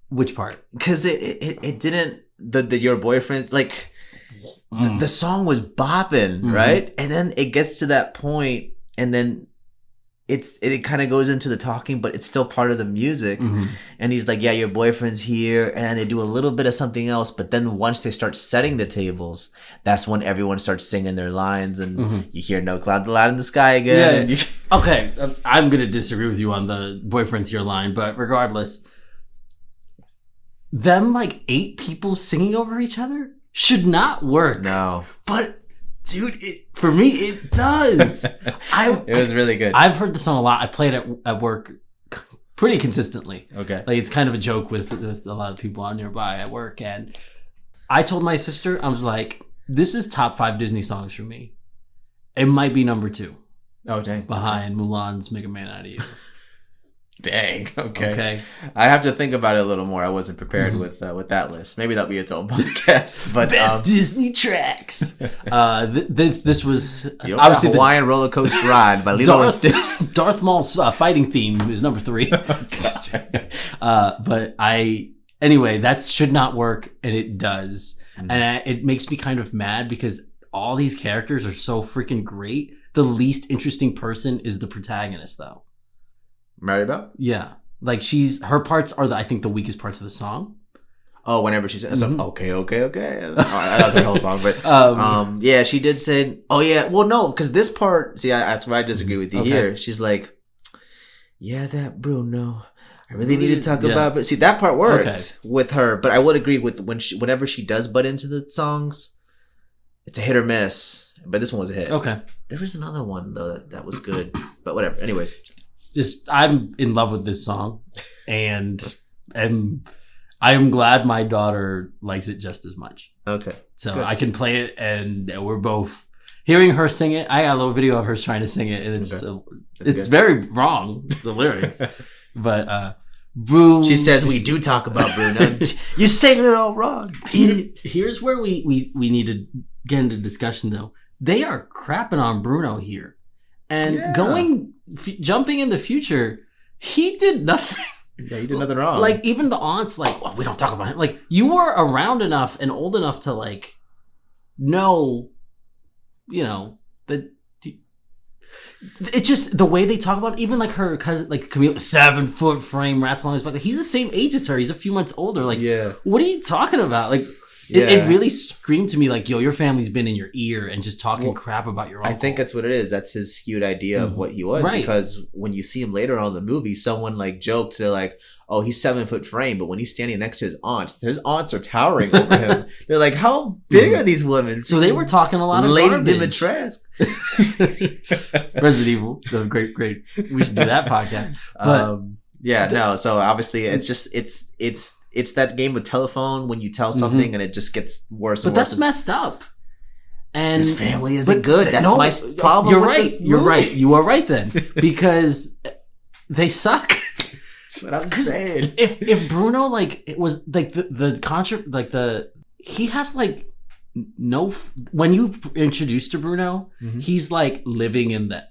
which part? Because it didn't the your boyfriend's like the song was bopping, right, and then it gets to that point, and then it kind of goes into the talking, but it's still part of the music. And he's like, "Yeah, your boyfriend's here," and they do a little bit of something else. But then once they start setting the tables, that's when everyone starts singing their lines, and you hear "No Cloud Allowed in the Sky" again. Okay, I'm gonna disagree with you on the "boyfriend's here" line, but regardless, them like 8 people singing over each other should not work. No, but. Dude, for me, it does. It was really good. I've heard the song a lot. I play it at work pretty consistently. Okay. Like, it's kind of a joke with a lot of people on nearby at work. And I told my sister, I was like, this is top 5 Disney songs for me. It might be number 2. Oh, dang. Behind Mulan's Make a Man Out of You. Dang. Okay. I have to think about it a little more. I wasn't prepared with that list. Maybe that'll be its own podcast. But best Disney tracks. This was obviously Hawaiian roller coaster ride by Lilo and Stitch. Darth Maul's fighting theme is number 3. But anyway, that should not work, and it does, and it makes me kind of mad because all these characters are so freaking great. The least interesting person is the protagonist, though. Maribel? Yeah. Like, her parts are I think the weakest parts of the song. Oh, whenever she says, okay. Oh, that's her whole song. But, yeah, she did say, oh, yeah. Well, no, because this part, see, that's where I disagree with you here. She's like, yeah, that Bruno. I really need to talk about, but see, that part worked with her. But I would agree with whenever she does butt into the songs, it's a hit or miss. But this one was a hit. Okay. There was another one, though, that was good. But whatever. Anyways. I'm in love with this song, and I am glad my daughter likes it just as much. Okay. So good. I can play it, and we're both hearing her sing it. I got a little video of her trying to sing it, and it's very wrong, the lyrics. But Bruno, she says we do talk about Bruno. You sing it all wrong. Here's where we need to get into discussion, though. They are crapping on Bruno here. And jumping in the future, he did nothing. Yeah, he did nothing wrong. Like, even the aunts, like, we don't talk about him. Like, you were around enough and old enough to, like, know, that it's just the way they talk about it. Even like her cousin, like Camille, 7-foot frame, rats along his back. Like, he's the same age as her. He's a few months older. Like, what are you talking about? Like, It really screamed to me like, yo, your family's been in your ear and just talking crap about your uncle. I think that's what it is. That's his skewed idea of what he was. Right. Because when you see him later on in the movie, someone like joked, they're like, oh, he's 7 foot frame, but when he's standing next to his aunts are towering over him. They're like, how big are these women? So they were talking a lot of Lady garbage. Dimitrescu. Resident Evil. The great. We should do that podcast. But so obviously it's just it's that game of telephone when you tell something and it just gets worse and worse. But worse. that's messed up. And this family isn't good. That's my problem. You're right. You're right. You are right then. Because they suck. That's what I'm saying. If Bruno like it was like he has like no when you introduced to Bruno, he's like living in the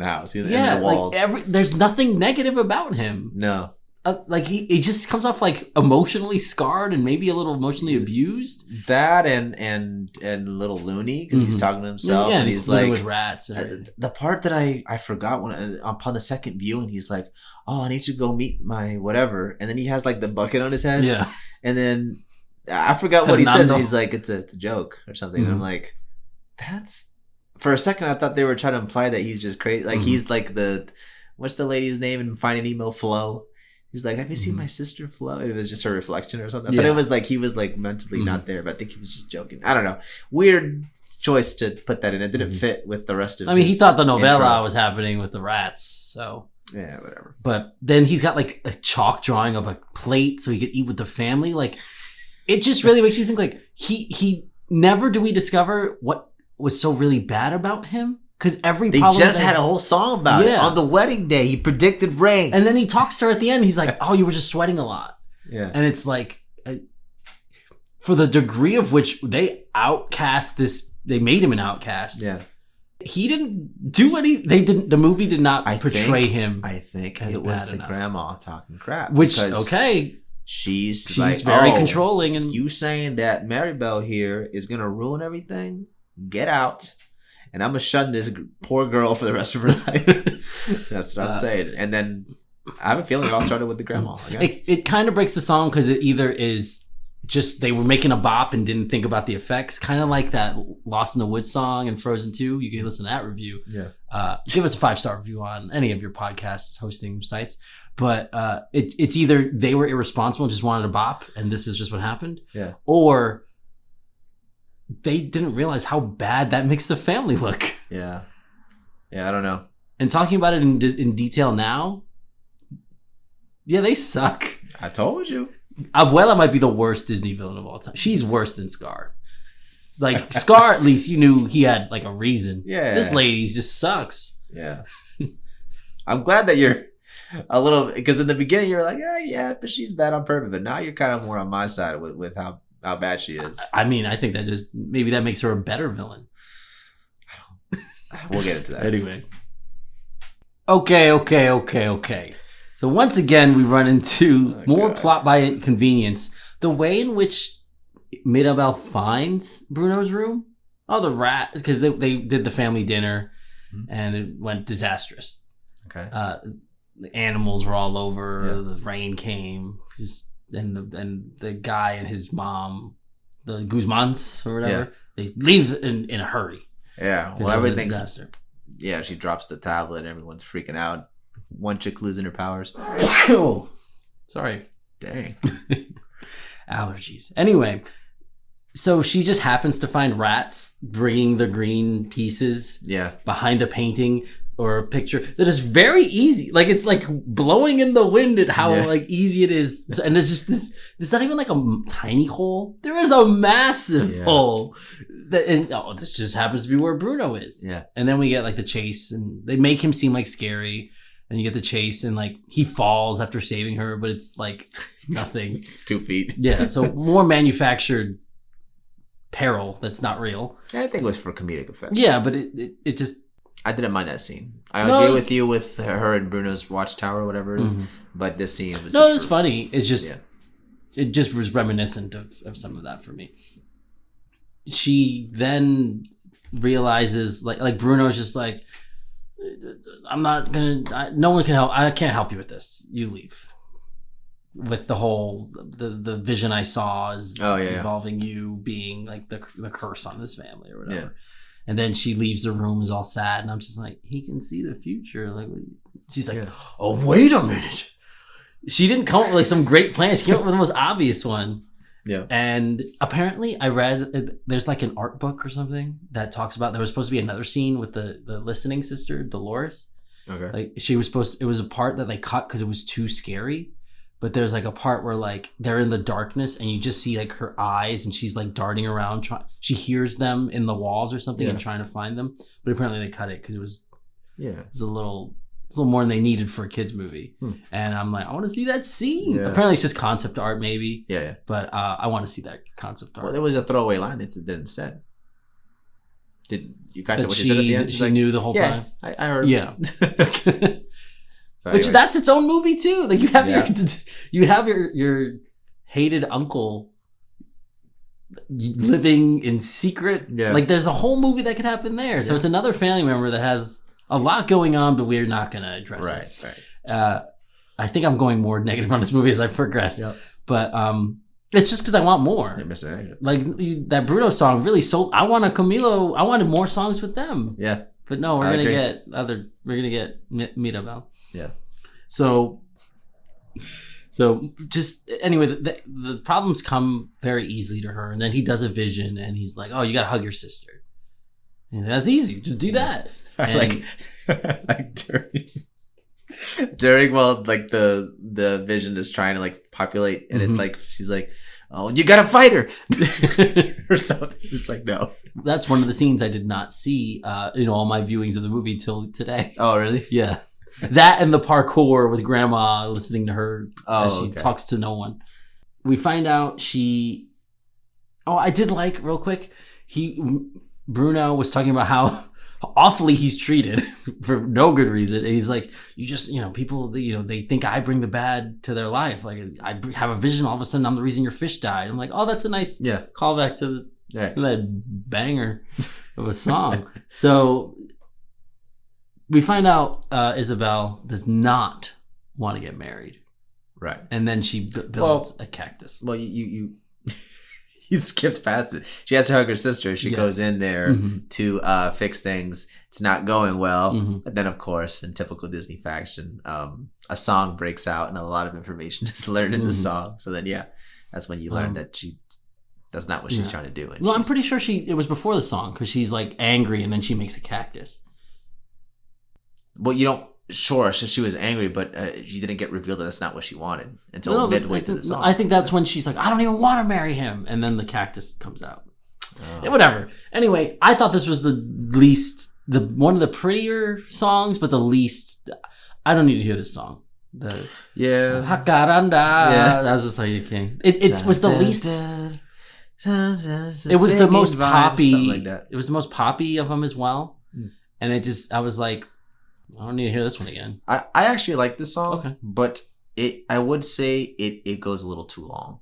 house. He's in the walls. Like there's nothing negative about him. No. Like he just comes off like emotionally scarred and maybe a little emotionally abused. That and a little loony because he's talking to himself. Yeah, and he's like with rats. And the part that I forgot when upon the second view, and he's like, "Oh, I need to go meet my whatever," and then he has like the bucket on his head. Yeah, and then I forgot what he says. And he's like, "It's a joke or something." And I'm like, "That's." For a second, I thought they were trying to imply that he's just crazy. Like he's like what's the lady's name in Finding Nemo? Flo. He's like, have you seen my sister Flo? It was just her reflection or something. But it was like he was like mentally not there. But I think he was just joking. I don't know. Weird choice to put that in. It didn't fit with the rest of. I mean, he thought the novella was happening with the rats. So yeah, whatever. But then he's got like a chalk drawing of a plate so he could eat with the family. Like it just really makes you think. Like he never do we discover what was so really bad about him. Because they just had a whole song about it. On the wedding day, he predicted rain. And then he talks to her at the end. He's like, oh, you were just sweating a lot. Yeah. And it's like, for the degree of which they outcast this, they made him an outcast. Yeah. He didn't do the movie did not portray him. I think it was the grandma talking crap. She's like, very controlling. And you saying that Maribel here is going to ruin everything? Get out. And I'm going to shun this poor girl for the rest of her life. That's what I'm saying. And then I have a feeling it all started with the grandma. It kind of breaks the song because it either is just they were making a bop and didn't think about the effects. Kind of like that Lost in the Woods song in Frozen 2. You can listen to that review. Yeah. Give us a 5-star review on any of your podcasts hosting sites. But it's either they were irresponsible and just wanted a bop and this is just what happened. Yeah. Or they didn't realize how bad that makes the family look. Yeah. Yeah, I don't know. And talking about it in detail now, yeah, they suck. I told you. Abuela might be the worst Disney villain of all time. She's worse than Scar. Like, Scar, at least you knew he had, like, a reason. Yeah. This lady just sucks. Yeah. I'm glad that you're a little... Because in the beginning, you were like, yeah, but she's bad on purpose. But now you're kind of more on my side with how bad she is. I mean, I think that just maybe that makes her a better villain. We'll get into that. Anyway. Okay. So once again, we run into more plot by convenience. The way in which Mirabel finds Bruno's room. Oh, the rat, because they did the family dinner and it went disastrous. Okay. The animals were all over. The rain came. And the guy and his mom, the Guzmans or whatever, they leave in a hurry. Yeah, well, everything's a disaster. Yeah, she drops the tablet and everyone's freaking out. One chick losing her powers. Oh, sorry. Dang. Allergies. Anyway, so she just happens to find rats bringing the green pieces behind a painting or a picture that is very easy. Like, it's like blowing in the wind at how like easy it is. And there's just this, it's not even like a tiny hole. There is a massive hole. This just happens to be where Bruno is. Yeah. And then we get like the chase and they make him seem like scary. And you get the chase and like he falls after saving her, but it's like nothing. 2 feet. Yeah. So more manufactured peril that's not real. I think it was for comedic effect. Yeah, but it just... I didn't mind that scene. I agree with you with her and Bruno's watchtower or whatever it is, but this scene was it was funny. It just was reminiscent of some of that for me. She then realizes like Bruno's just like, I'm not gonna. No one can help. I can't help you with this. You leave. with the whole the vision I saw is involving you being like the curse on this family or whatever. Yeah. And then she leaves the room, is all sad, and I'm just like, he can see the future. Like, she's like, oh, wait a minute. She didn't come up with like some great plan. She came up with the most obvious one. Yeah. And apparently, I read there's like an art book or something that talks about there was supposed to be another scene with the listening sister, Dolores. Okay. Like she was it was a part that they cut because it was too scary. But there's like a part where like they're in the darkness and you just see like her eyes and she's like darting around. She hears them in the walls or something and trying to find them. But apparently they cut it because it was a little more than they needed for a kid's movie. And I'm like, I want to see that scene. Yeah. Apparently it's just concept art maybe. Yeah. But I want to see that concept art. Well, there was a throwaway line that said. Did you catch what she said at the end? She like, knew the whole time. I heard. Yeah. So which that's its own movie too. Like you have your hated uncle living in secret. Yeah. Like there's a whole movie that could happen there. So it's another family member that has a lot going on, but we're not going to address it. Right. I think I'm going more negative on this movie as I progress. Yep. But it's just because I want more. Like that Bruno song really sold. I wanted more songs with them. Yeah. But no, we're gonna get Mirabel. Yeah. So just anyway, the problems come very easily to her, and then he does a vision, and he's like, "Oh, you gotta hug your sister." And that's easy. Just do that. Like during while like the vision is trying to like populate, and it's like she's like, "Oh, you gotta fight her," or something. It's just like no. That's one of the scenes I did not see in all my viewings of the movie till today. Oh, really? Yeah. That and the parkour with grandma listening to her as she talks to no one. We find out I did like real quick. Bruno was talking about how awfully he's treated for no good reason. And he's like, you just, people, they think I bring the bad to their life. Like I have a vision. All of a sudden I'm the reason your fish died. I'm like, oh, that's a nice callback to that banger of a song. So we find out Isabel does not want to get married. Right. And then she builds a cactus. Well, you skipped past it. She has to hug her sister. She goes in there to fix things. It's not going well. But then, of course, in typical Disney fashion, a song breaks out and a lot of information is learned in the song. So then, that's when you learn that that's not what she's trying to do. Well, I'm pretty sure it was before the song because she's like angry and then she makes a cactus. Well, you don't. Sure, she was angry, but she didn't get revealed that that's not what she wanted until midway through the song. I think that's when she's like, I don't even want to marry him. And then the cactus comes out. Whatever. Anyway, I thought this was one of the prettier songs, but the least. I don't need to hear this song. Hakaranda. Yeah. That was just how you came. It was the least. It was the most poppy. Like that. It was the most poppy of them as well. And I was like, I don't need to hear this one again. I actually like this song, but I would say it goes a little too long.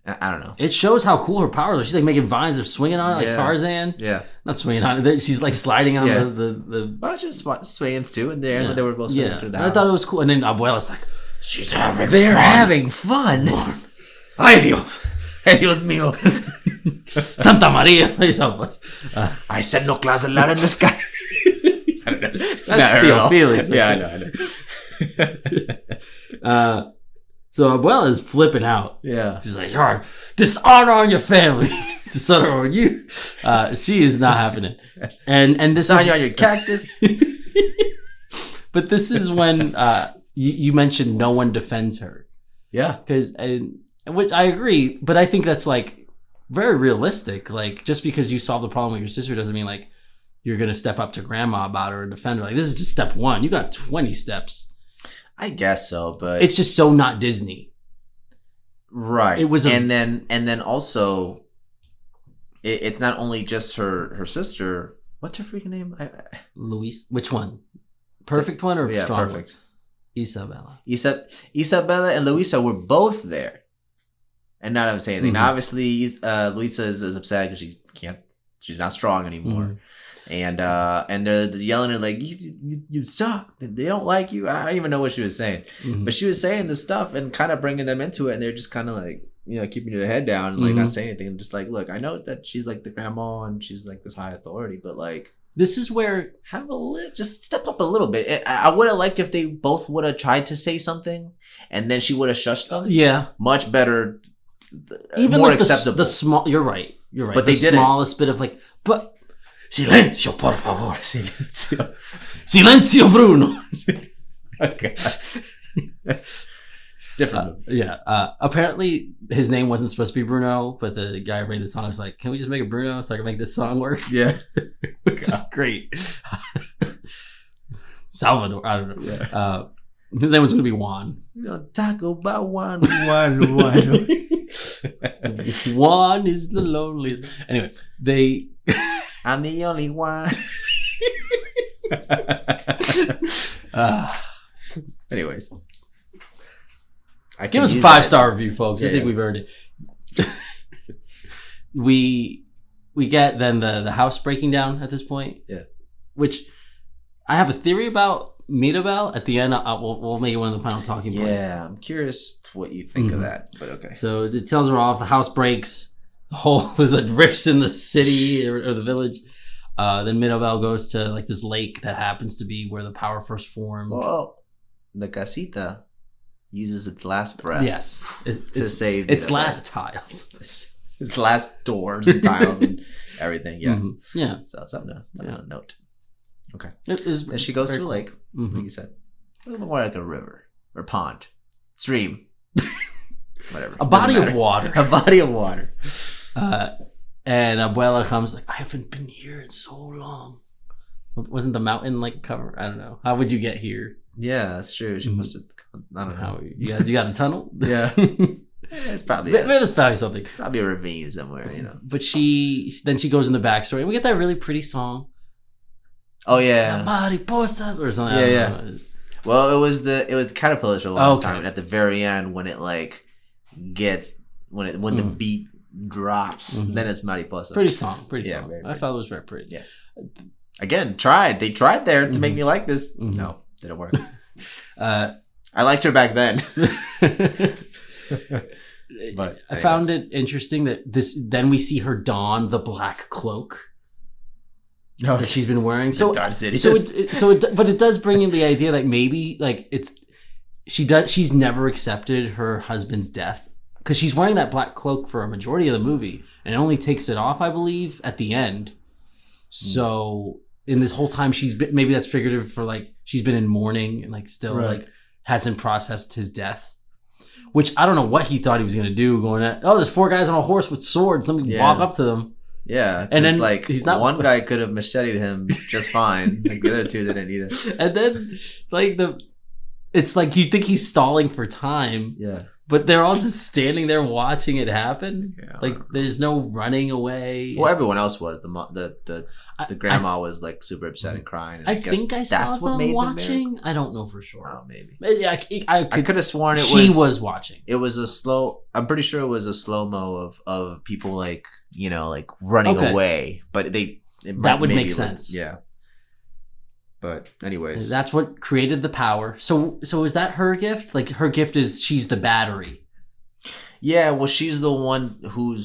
I don't know. It shows how cool her powers are. She's like making vines. They're swinging on it like Tarzan. Yeah. Not swinging on it. She's like sliding on the... Well, she was swinging too in there. Yeah. They were both swinging through the house. I thought it was cool. And then Abuela's like, she's having They're fun. Having fun. Ay Dios. Ay Dios mío. Santa Maria. I said no clouds allowed in the sky. That's Theo Felix. Yeah, I know. So Abuela is flipping out. Yeah. She's like, you're dishonor on your family. Dishonor on you. She is not having it. And this dishonor on your cactus. But this is when you mentioned no one defends her. Yeah. Which I agree, but I think that's like very realistic. Like just because you solve the problem with your sister doesn't mean like you're going to step up to grandma about her and defend her. Like, this is just step one. You got 20 steps. I guess so, but... It's just so not Disney. Right. It was and then also, it's not only just her sister. What's her freaking name? Luis. Which one? Perfect one or strong perfect. One? Isabella. Isabella and Luisa were both there. And not saying anything. Now, obviously, Luisa is upset because she's not strong anymore. and they're yelling at like you suck. They don't like you. I don't even know what she was saying, but she was saying this stuff and kind of bringing them into it, and they're just kind of like keeping their head down and like not saying anything. I'm just like, look, I know that she's like the grandma and she's like this high authority, but like. This is where just step up a little bit. I would have liked if they both would have tried to say something, and then she would have shushed them. Yeah, much better. Even more like acceptable. The small. You're right. But they did the smallest bit of like, but silencio, por favor, silencio, silencio, Bruno. Okay. Different. Apparently his name wasn't supposed to be Bruno, but the guy who made the song was like, "Can we just make it Bruno so I can make this song work?" Yeah, which is great. Salvador, I don't know. Yeah. His name was going to be Juan. Talk about Juan. Juan is the loneliest. Anyway, I'm the only one. Anyways. Give us a 5-star review, folks. Yeah, I think we've earned it. We get then the house breaking down at this point. Yeah. Which I have a theory about Mirabel. At the end, we'll make it one of the final talking points. Yeah, I'm curious what you think of that, but okay. So the tells her off. The house breaks. There's like rifts in the city or the village. Then Mirabel goes to like this lake that happens to be where the power first formed. Well, the casita uses its last breath. Yes, to save its last tiles, its last doors and tiles and everything. Yeah, yeah. So something to note. Okay. And she goes to a lake, like you said, a little more like a river or pond, stream, whatever. A body of water. A body of water. And Abuela comes like, I haven't been here in so long. Wasn't the mountain like cover? I don't know. How would you get here? Yeah, that's true. She must have. I don't know. You got a tunnel? Yeah. It's probably there's probably something. Probably a ravine somewhere, But she goes in the backstory, and we get that really pretty song. Oh yeah, mariposas or something. Yeah. Well, it was the caterpillars for the last time, and at the very end when it like gets when the beat drops, then it's mariposas. Pretty song. Very I thought it was very pretty. Yeah. Again, they tried there to make me like this. No, didn't work. I liked her back then. But I found it interesting that then we see her don the black cloak that she's been wearing. But it does bring in the idea that maybe like she's never accepted her husband's death because she's wearing that black cloak for a majority of the movie and only takes it off, I believe, at the end. So in this whole time maybe that's figurative for like she's been in mourning and like still like hasn't processed his death. Which I don't know what he thought he was going to do. There's 4 guys on a horse with swords. Let me walk up to them. Yeah, and then like he's not one guy could have macheted him just fine. Like the other 2 didn't need it. And then like it's like you think he's stalling for time. Yeah, but they're all just standing there watching it happen. Yeah. Like there's no running away. Well, everyone else was the grandma was like super upset and crying. And I think I saw them watching. I don't know for sure. Oh, maybe. I could have sworn she was watching. It was a slow. I'm pretty sure it was a slow mo of people like like running away. But that would make sense. Yeah. But anyways, that's what created the power. So is that her gift? Like her gift is she's the battery. Yeah, well, she's the one who,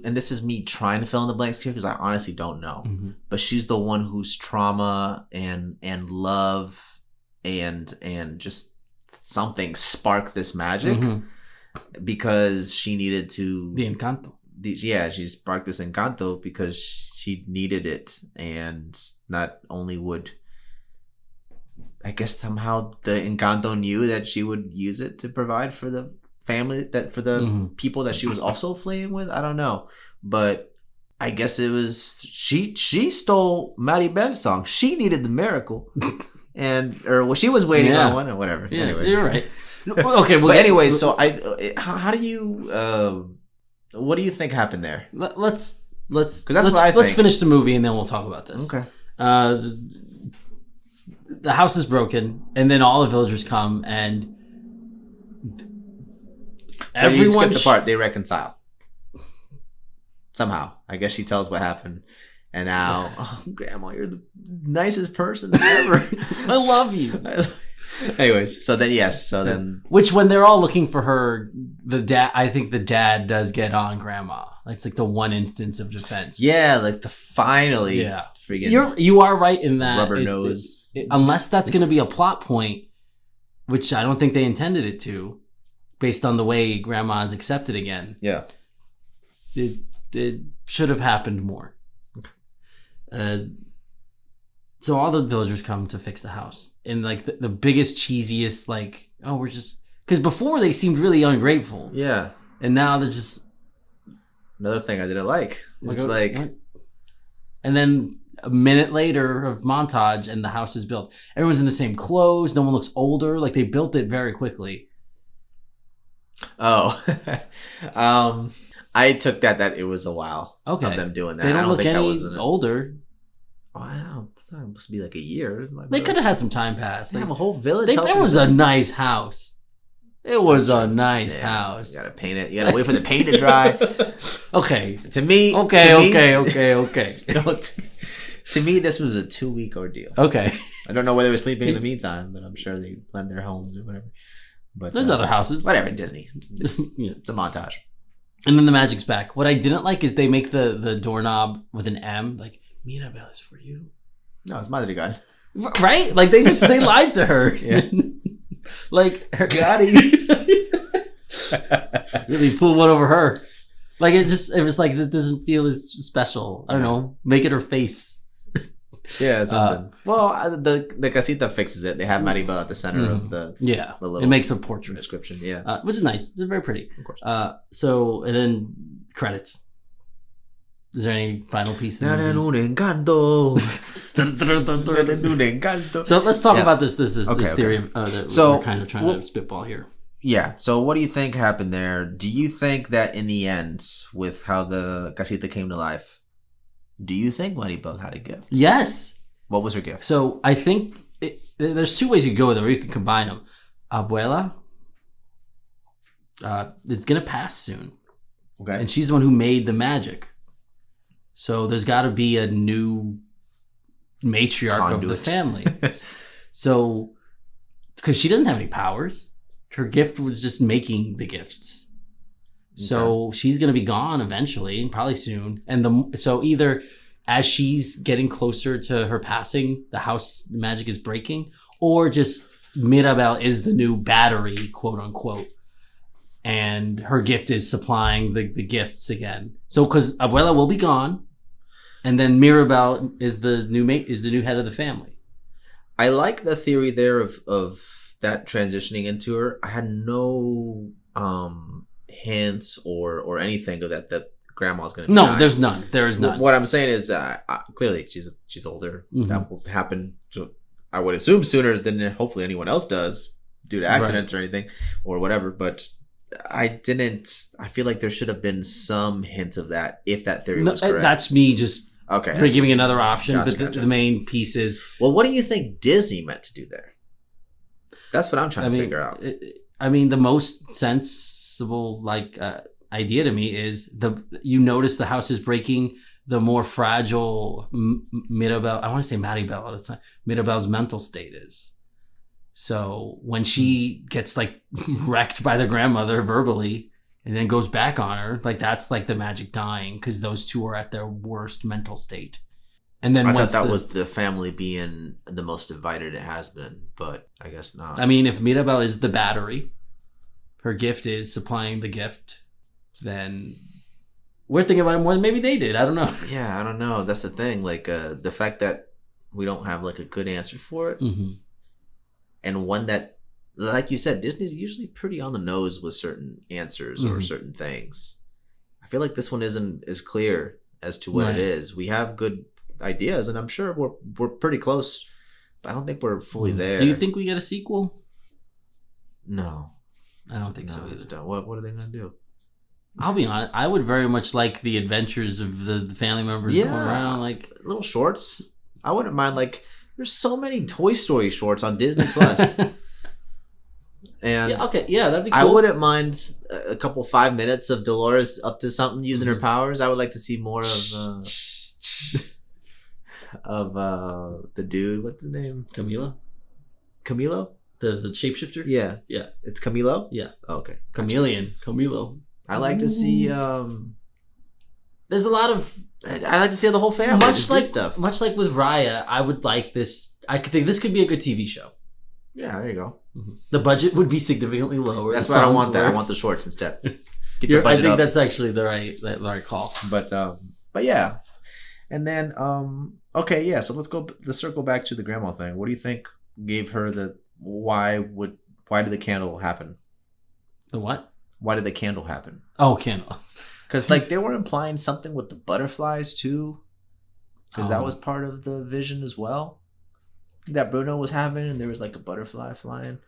and this is me trying to fill in the blanks here because I honestly don't know. But she's the one whose trauma and love and just something sparked this magic because she needed to the Encanto. She sparked this Encanto because she needed it, and not only would I guess somehow the Encanto knew that she would use it to provide for the family, that for the people that she was also fleeing with. I don't know, but I guess it was she stole Maribel's song. She needed the miracle, or she was waiting on one or whatever. Yeah, anyway, you're right. Okay, but anyway, so how do you what do you think happened there? Let's finish the movie and then we'll talk about this. Okay. The house is broken, and then all the villagers come, and everyone. You skip the part they reconcile somehow. I guess she tells what happened, And now, oh, Grandma, you're the nicest person ever. I love you. Anyways, so then yes, so then which when they're all looking for her, I think the dad does get on Grandma. It's like the one instance of defense. yeah, like the finally, freaking You are right in that rubber nose. Unless that's going to be a plot point, which I don't think they intended it to, based on the way Grandma is accepted again. Yeah, it should have happened more. So all the villagers come to fix the house, and like the biggest, cheesiest, like, oh, we're just, because before they seemed really ungrateful. Yeah, and now they're just. Another thing I didn't like. Looks like, what? And then a minute later of montage, and the house is built. Everyone's in the same clothes. No one looks older. Like they built it very quickly. Oh, I took that it was a while of them doing that. They don't I don't look think any that was older. Oh, I don't. It's supposed to be like a year. They could have had some time pass. They have a whole village. It was a nice house. It was a nice house. You gotta paint it. You gotta wait for the paint to dry. Okay. To me. Okay. To me, this was a 2-week ordeal. Okay. I don't know whether they were sleeping in the meantime, but I'm sure they left their homes or whatever. But there's other houses. Whatever, Disney. It's a montage. And then the magic's back. What I didn't like is they make the doorknob with an M, like, Mirabelle is for you. No, it's Madrigal. Right? Like they just lied to her. Yeah. Like her Gotti. really pulled one over her. Like it was like that doesn't feel as special. I don't know. Make it her face. Yeah, something. Well, the casita fixes it. They have Maribel at the center of the it makes a portrait inscription. Yeah, which is nice. It's very pretty. Of course. So and then credits. Is there any final piece? Un encanto. So let's talk about this. This theory that we're kind of trying to spitball here. Yeah. So what do you think happened there? Do you think that in the end, with how the casita came to life, do you think Maribel had a gift? Yes. What was her gift? So I think there's two ways you can go with it, or you can combine them. Abuela is going to pass soon. Okay. And she's the one who made the magic. So there's got to be a new matriarch of the family. So, because she doesn't have any powers. Her gift was just making the gifts. Okay. So she's going to be gone eventually, probably soon. And so either as she's getting closer to her passing, the house magic is breaking, or just Mirabelle is the new battery, quote unquote. And her gift is supplying the gifts again. So, because Abuela will be gone, and then Mirabelle is the new head of the family. I like the theory there of that transitioning into her. I had no hints or anything of that grandma's going to be dying. There's none. There is none. What I'm saying is clearly she's older. Mm-hmm. That will happen. I would assume sooner than hopefully anyone else does due to accidents or anything or whatever. But I feel like there should have been some hints of that if that theory was correct. That's me just giving another option. Gotcha. The main piece is... Well, what do you think Disney meant to do there? That's what I'm trying to figure out. The most sensible idea to me is you notice the house is breaking, the more fragile Mirabelle, I want to say Maribel all the time, Mirabelle's mental state is. So when she gets wrecked by the grandmother verbally and then goes back on her, that's the magic dying, because those two are at their worst mental state. And then I thought that was the family being the most divided it has been, but I guess not. If Mirabelle is the battery, her gift is supplying the gift, then we're thinking about it more than maybe they did. I don't know. Yeah, I don't know. That's the thing. The fact that we don't have a good answer for it. Mm-hmm. And one that, like you said, Disney's usually pretty on the nose with certain answers or certain things. I feel like this one isn't as clear as to what it is. We have good ideas, and I'm sure we're pretty close, but I don't think we're fully there. Do you think we get a sequel? No. I don't think so either. It's done. What are they going to do? I'll be honest. I would very much like the adventures of the family members going around. Little shorts. I wouldn't mind, there's so many Toy Story shorts on Disney Plus. And that'd be cool. I wouldn't mind a couple 5 minutes of Dolores up to something using her powers. I would like to see more of of the dude. What's his name? Camilo? Camilo? The shapeshifter? Yeah. Yeah. It's Camilo? Yeah. Oh, okay. Chameleon. Camilo. I like to see There's a lot of I like to see the whole family much like stuff. Much like with Raya, I would like this. I could think this could be a good TV show. Yeah, there you go. The budget would be significantly lower. That's why I don't want that. I want the shorts instead. Get the I budget think up. that's actually the right call. But yeah. And then okay, yeah, so let's circle back to the grandma thing. What do you think gave her the why did the candle happen? The what? Why did the candle happen? Oh, candle. Because like they were implying something with the butterflies too. Because that was part of the vision as well. That Bruno was having, and there was like a butterfly flying.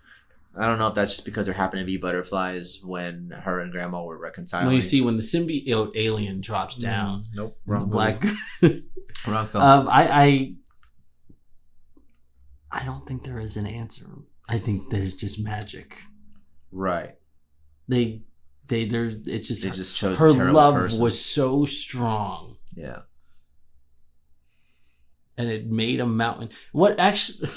I don't know if that's just because there happened to be butterflies when her and Grandma were reconciling. Well, you see, when the symbiote alien drops down, nope, wrong black. Wrong film. I don't think there is an answer. I think there's just magic. Right. It's just they just chose her a terrible love person. was so strong. Yeah. And it made a mountain. What actually?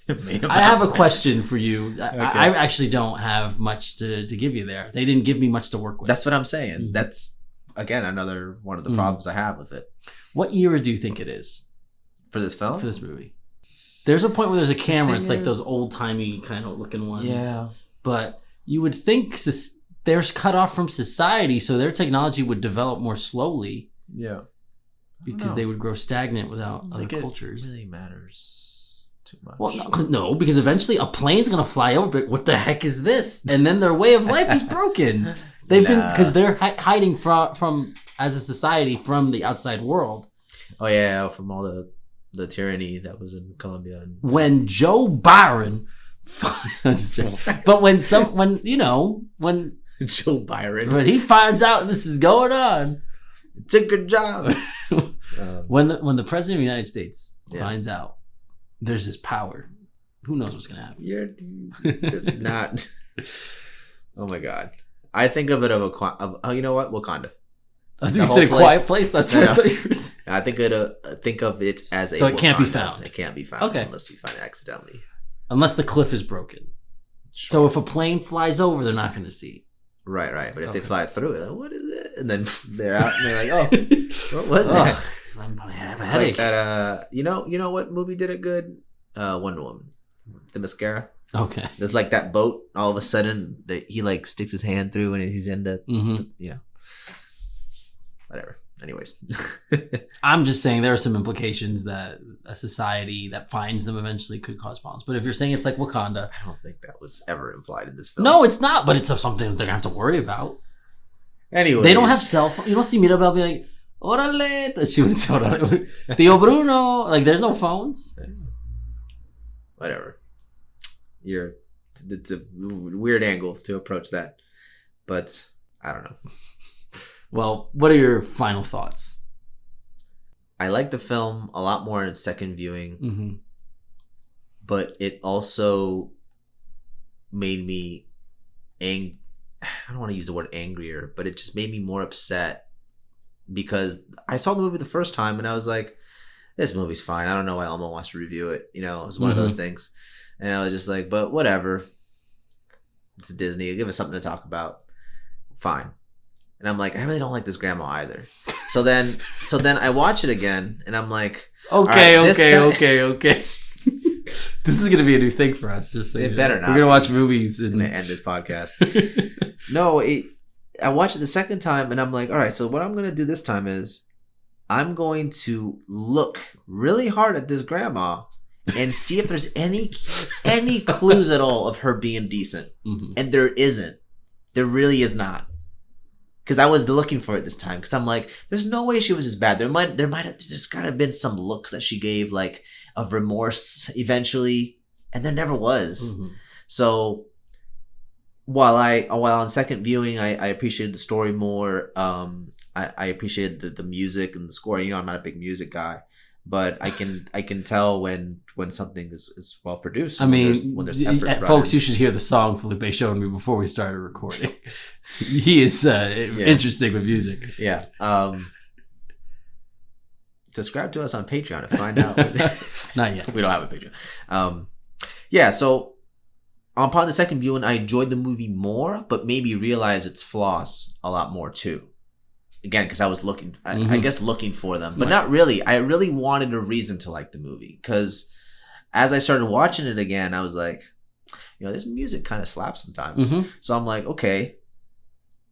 Made a I have a mountain. question for you. Okay. I actually don't have much to give you there. They didn't give me much to work with. That's what I'm saying. Mm-hmm. That's again another one of the problems I have with it. What era do you think it is For this film? for this movie? There's a point where there's a camera. It's like is- those old timey kind of looking ones. Yeah. But you would think they're cut off from society, so their technology would develop more slowly Yeah. because they would grow stagnant without other cultures. It really matters too much. Well, because eventually a plane's gonna fly over. But what the heck is this? And then their way of life is broken. They've been because they're hiding from as a society from the outside world. Oh yeah, from all the tyranny that was in Colombia. And When Joe Byron, but when Joe Byron, when he finds out this is going on, it's a good job. when the president of the United States Yeah. finds out there's this power, who knows what's gonna happen? It's not. Oh my god, I think of it you know what, Wakanda. I think The you whole said a place. quiet place. That's No, what no. I thought you were saying. I think of it as a. So it can't be Wakanda. found. It can't be found Okay. unless you find it accidentally. Unless the cliff is broken. So if a plane flies over, they're not going to see. Right. But if they Okay. fly through it, like, what is it? And then they're out and they're like, oh, what was that? I have a It's headache. like that. You know what movie did it good? Wonder Woman, the mascara. Okay. There's like that boat. All of a sudden, he like sticks his hand through and he's in the whatever. Anyways, I'm just saying there are some implications that a society that finds them eventually could cause problems. But if you're saying it's like Wakanda, I don't think that was ever implied in this film. no, it's not. But it's something that they're gonna have to worry about. Anyways, They don't have cell phone. You don't see Mirabelle be like, "Orale," she wouldn't say "Orale." Tío Bruno. Like, there's no phones. Whatever. It's a weird angle to approach that, but I don't know. Well, what are your final thoughts? I like the film a lot more in its second viewing, Mm-hmm. but it also made me I don't want to use the word angrier, but it just made me more upset because I saw the movie the first time and I was like, this movie's fine. I don't know why Elmo wants to review it. You know, it was one of those things. And I was just like, but whatever. It's Disney. Give us something to talk about. Fine. And I'm like, I really don't like this grandma either. So then I watch it again and I'm like, Okay. right, This is gonna be a new thing for us. Just so It you know. better not We're gonna be. watch movies I'm and going to end this podcast. No, I watched it the second time and I'm like, all right, so what I'm going to do this time is I'm going to look really hard at this grandma and see if there's any clues at all of her being decent. Mhm. And there isn't. There really is not. Because I was looking for it this time. Because I'm like, there's no way she was as bad. There's gotta have been some looks that she gave, like, of remorse eventually, and there never was. Mhm. So while on second viewing I appreciated the story more, I appreciated the music and the score. You know, I'm not a big music guy, but I can tell when something is well produced. I mean, when there's effort brought folks, in. you should hear the song Felipe showed me before we started recording. He is interesting with music. Yeah. subscribe to us on Patreon to find out. Not yet. We don't have a Patreon. Yeah, so upon the second viewing, I enjoyed the movie more, but maybe realized its flaws a lot more too. Again, because I was looking, I guess looking for them, but not really. I really wanted a reason to like the movie, because as I started watching it again, I was like, this music kind of slaps sometimes. So I'm like, okay,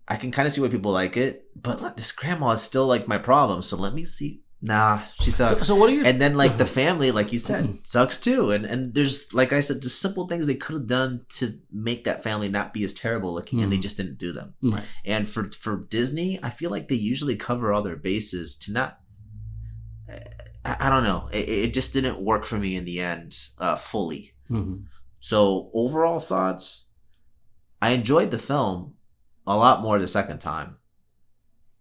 I can kind of see why people like it, but this grandma is still like my problem. So let me see. Nah, she sucks. So what are your... And then like the family, like you said, sucks too. And there's, like I said, just simple things they could have done to make that family not be as terrible looking, and they just didn't do them. Right. And for Disney, I feel like they usually cover all their bases to not. I don't know. It just didn't work for me in the end, fully. So overall thoughts, I enjoyed the film a lot more the second time,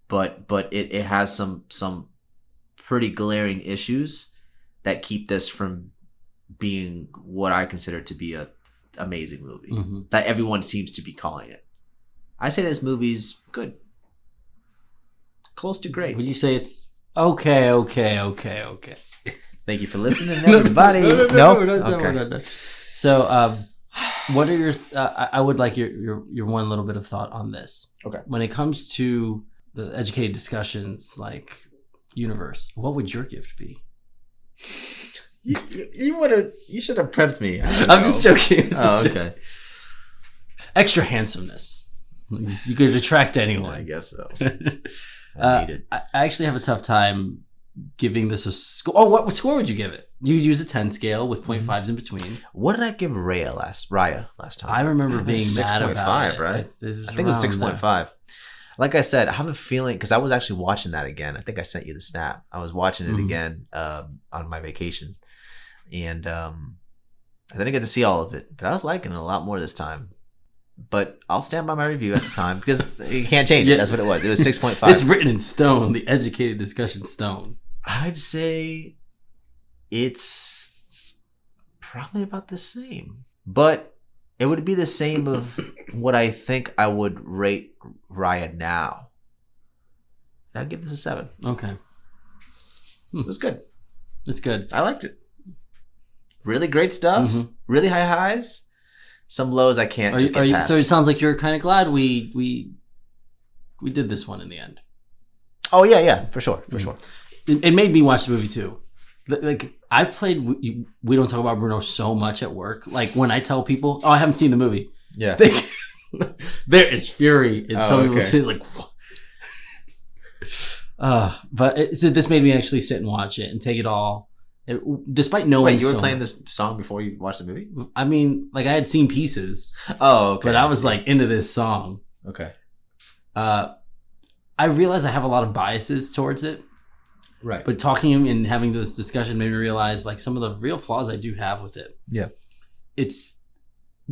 but it has some pretty glaring issues that keep this from being what I consider to be a amazing movie that everyone seems to be calling it. I say this movie's good, close to great. Would you say it's okay? Thank you for listening, everybody. No. So, what are your? I would like your one little bit of thought on this. Okay. When it comes to the educated discussions, like universe, what would your gift be? You should have prepped me. I'm just joking. Okay. Extra handsomeness. You could attract anyone. I guess so. I need it. I actually have a tough time giving this a score. Oh, what score would you give it? You'd use a 10 scale with 0.5s in between. What did I give Raya last time? I remember being mad about 6.5, right? I think it was 6.5. Like I said, I have a feeling, because I was actually watching that again. I think I sent you the snap. I was watching it again on my vacation. And I didn't get to see all of it, but I was liking it a lot more this time. But I'll stand by my review at the time, because you can't change it. That's what it was. It was 6.5. It's written in stone, the educated discussion stone. I'd say it's probably about the same. But it would be the same of what I think I would rate Raya now. I'd give this a 7. Okay. It was good. It's good. I liked it. Really great stuff. Really high highs. Some lows I can't get past. So it sounds like you're kind of glad we did this one in the end. Oh yeah, for sure. It made me watch the movie too. Like I played We Don't Talk About Bruno so much at work. Like when I tell people, I haven't seen the movie. Yeah. There is fury in some people's face, like so this made me actually sit and watch it and take it all. Despite knowing. Wait, you were playing this song before you watched the movie? I mean, like I had seen pieces. Oh, okay. But I was like into this song. Okay. I realize I have a lot of biases towards it. Right. But talking and having this discussion made me realize like some of the real flaws I do have with it. Yeah. It's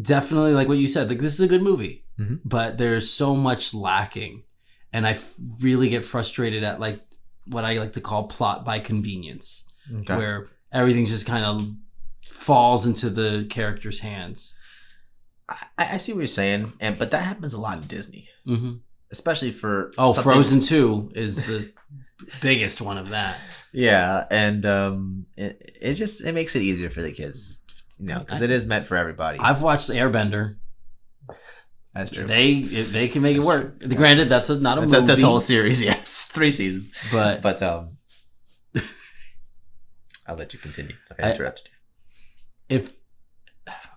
definitely like what you said. Like this is a good movie, but there's so much lacking, and I really get frustrated at like what I like to call plot by convenience. Okay. Where everything just kind of falls into the character's hands. I see what you're saying, but that happens a lot in Disney, especially for Frozen 2 is the biggest one of that. Yeah, and it makes it easier for the kids, because it is meant for everybody. I've watched Airbender. That's true. They can make it work. Granted, that's not a movie. That's a whole series. Yeah, it's 3 seasons. But I'll let you continue. I interrupted you. If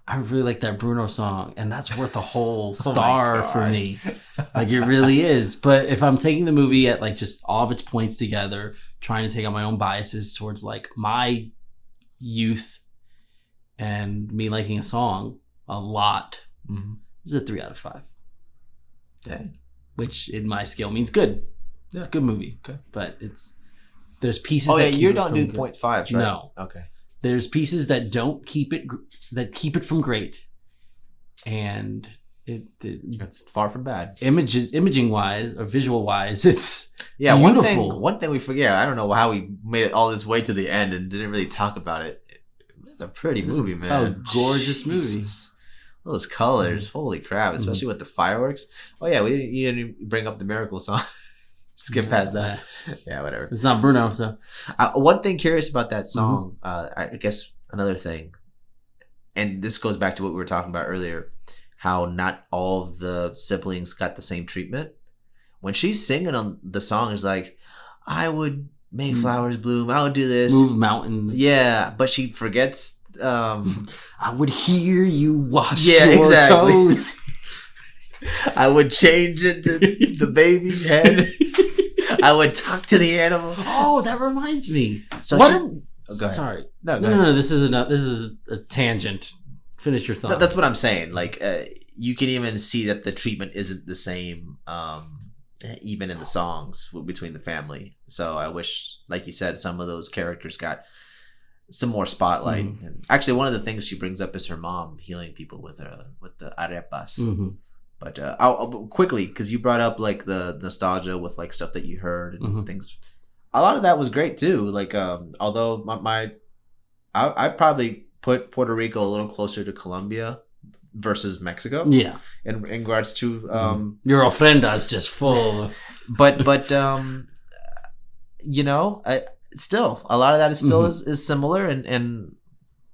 I really like that Bruno song, and that's worth a whole star for me. Like it really is. But if I'm taking the movie at like just all of its points together, trying to take out my own biases towards like my youth and me liking a song a lot, this is a 3 out of 5. Dang. Which in my scale means good. Yeah. It's a good movie. Okay. But there's pieces. Oh yeah, you don't do 0.5s, right? No. Okay. There's pieces that don't keep it from great, and it's far from bad. Imaging wise or visual wise, it's beautiful. One thing we forget. I don't know how we made it all this way to the end and didn't really talk about it. It's a pretty movie, man. Oh, gorgeous movie. Those colors, holy crap! Especially with the fireworks. Oh yeah, you didn't bring up the Miracle song. skip past that. Yeah, whatever. It's not Bruno, so. One thing curious about that song, I guess another thing, and this goes back to what we were talking about earlier, how not all of the siblings got the same treatment. When she's singing on the song, it's like, I would make flowers bloom, I would do this. Move mountains. Yeah, but she forgets... I would hear you wash your toes. I would change it to the baby's head. I would talk to the animal. Oh, that reminds me. So sorry. No. This is a tangent. Finish your thought. No, that's what I'm saying. Like, you can even see that the treatment isn't the same, even in the songs between the family. So I wish, like you said, some of those characters got some more spotlight. And actually, one of the things she brings up is her mom healing people with the arepas. But I'll quickly, because you brought up like the nostalgia with like stuff that you heard and things. A lot of that was great too. Like, although I'd probably put Puerto Rico a little closer to Colombia versus Mexico. Yeah. In regards to your ofrenda is just full. But you know, still a lot of that is still is similar, and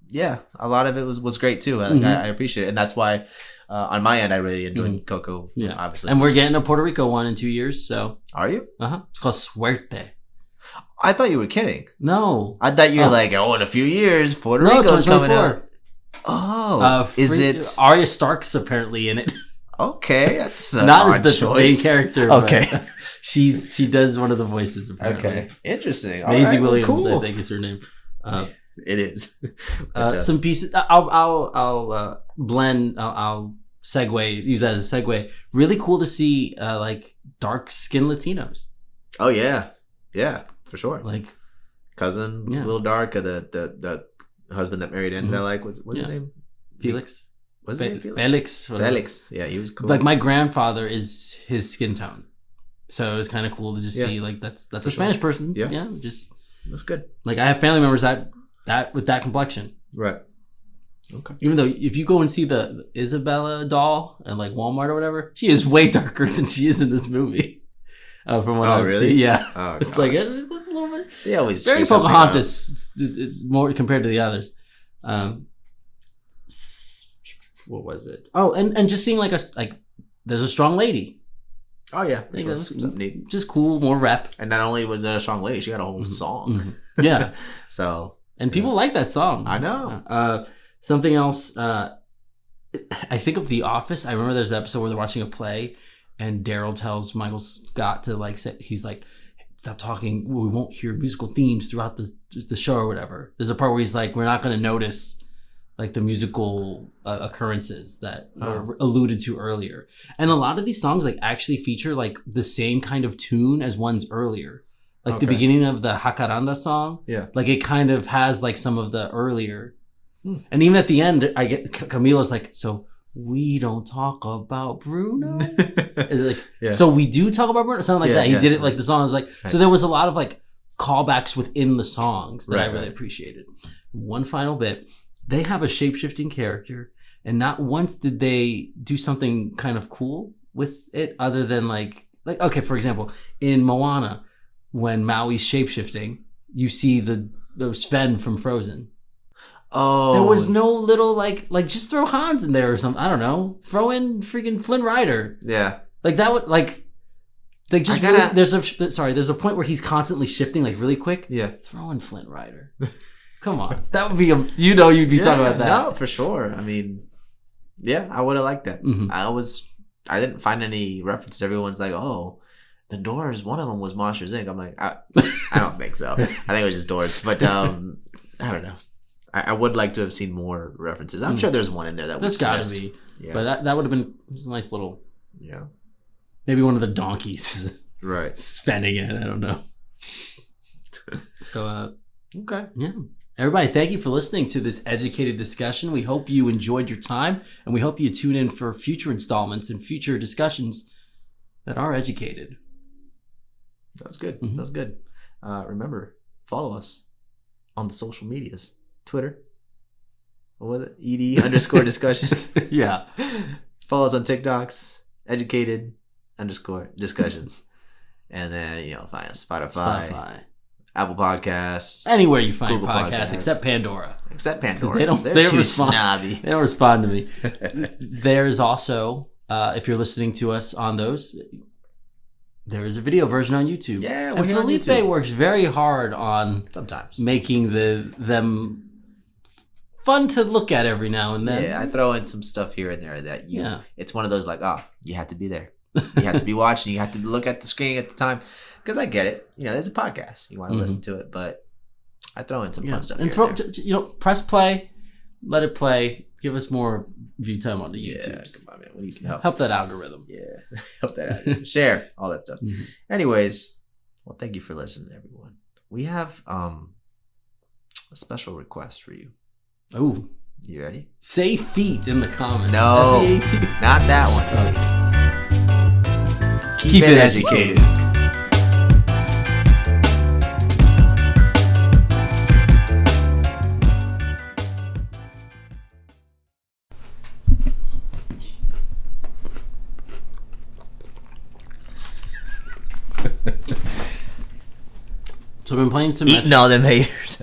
yeah, a lot of it was great too. I appreciate it, and that's why on my end I really enjoyed Coco. Yeah, obviously, and we're getting a Puerto Rico one in 2 years. So are you? It's called Suerte. I thought you were kidding. No, I thought you were like, in a few years Puerto Rico's coming out. Oh, is it Arya Stark's apparently in it? Okay, that's not as the main character. Okay. She does one of the voices apparently. Okay, interesting. Maisie Williams, I think is her name. It is. Some pieces. I'll blend. I'll segue. Use that as a segue. Really cool to see like dark skin Latinos. Oh yeah, for sure. Like cousin was a little dark. The husband that married in that I like. What's his name? Felix. Was it Felix? Felix. Yeah, he was cool. Like my grandfather is his skin tone. So it was kind of cool to just see like that's a Spanish person. Yeah, just that's good. Like I have family members that with that complexion. Right. Okay. Even though if you go and see the Isabella doll at like Walmart or whatever, she is way darker than she is in this movie. From what I've seen, yeah, it's like it's a little bit. They always very Pocahontas more compared to the others. What was it? Oh, and just seeing like there's a strong lady. Oh yeah, I think that was neat. Just cool, more rep. And not only was it a strong lady, she got a whole song. Yeah. So and people like that song. I know. Something else. I think of The Office. I remember there's an episode where they're watching a play, and Daryl tells Michael Scott to like say, he's like, stop talking. We won't hear musical themes throughout the show or whatever. There's a part where he's like, we're not going to notice like the musical occurrences that were alluded to earlier. And a lot of these songs like actually feature like the same kind of tune as ones earlier. Like the beginning of the Jacaranda song. Yeah. Like it kind of has like some of the earlier. And even at the end, I get Camilo's like, so we don't talk about Bruno? Like, so we do talk about Bruno? Something like that. He did it like the song was like, so there was a lot of like callbacks within the songs that I really appreciated. One final bit. They have a shape-shifting character, and not once did they do something kind of cool with it other than like okay, for example, in Moana, when Maui's shape-shifting, you see the Sven from Frozen. Oh. There was no little like just throw Hans in there or something. I don't know. Throw in freaking Flynn Rider. Yeah. Like that would like just really, there's a point where he's constantly shifting like really quick. Yeah. Throw in Flynn Rider. Come on. That would be you'd be talking about that. No, for sure. I mean, yeah, I would have liked that. I didn't find any references. Everyone's like, oh, the Doors, one of them was Monsters Inc. I'm like, I don't think so. I think it was just Doors. But I don't know. I would like to have seen more references. I'm sure there's one in there that was gotta be. Yeah. But that would have been a nice little maybe one of the donkeys. Right. Spending it. I don't know. So okay. Yeah. Everybody, thank you for listening to this educated discussion. We hope you enjoyed your time, and we hope you tune in for future installments and future discussions that are educated. That's good. That's good. Remember, follow us on the social medias. Twitter. What was it? ED_discussions. Yeah. Follow us on TikToks. Educated_discussions. And then, find us Spotify, Apple Podcasts. Anywhere you find Google podcasts, Podcasts. except Pandora. Except Pandora. They don't respond. Snobby. They don't respond to me. There's also, if you're listening to us on those, there is a video version on YouTube. Yeah, and Felipe works very hard on sometimes making them fun to look at every now and then. Yeah, I throw in some stuff here and there that it's one of those you have to be there. You have to be watching. You have to look at the screen at the time. Because I get it. There's a podcast. You want to listen to it, but I throw in some fun stuff here. Press play, let it play. Give us more view time on the YouTube. Yeah, come on, man. We need some help. Help that algorithm. Yeah, help that algorithm. Share all that stuff. Anyways, well, thank you for listening, everyone. We have a special request for you. Oh, you ready? Say feet in the comments. No, F-E-A-T. not that one. Okay. Keep it educated. So I've been playing some eating all them haters.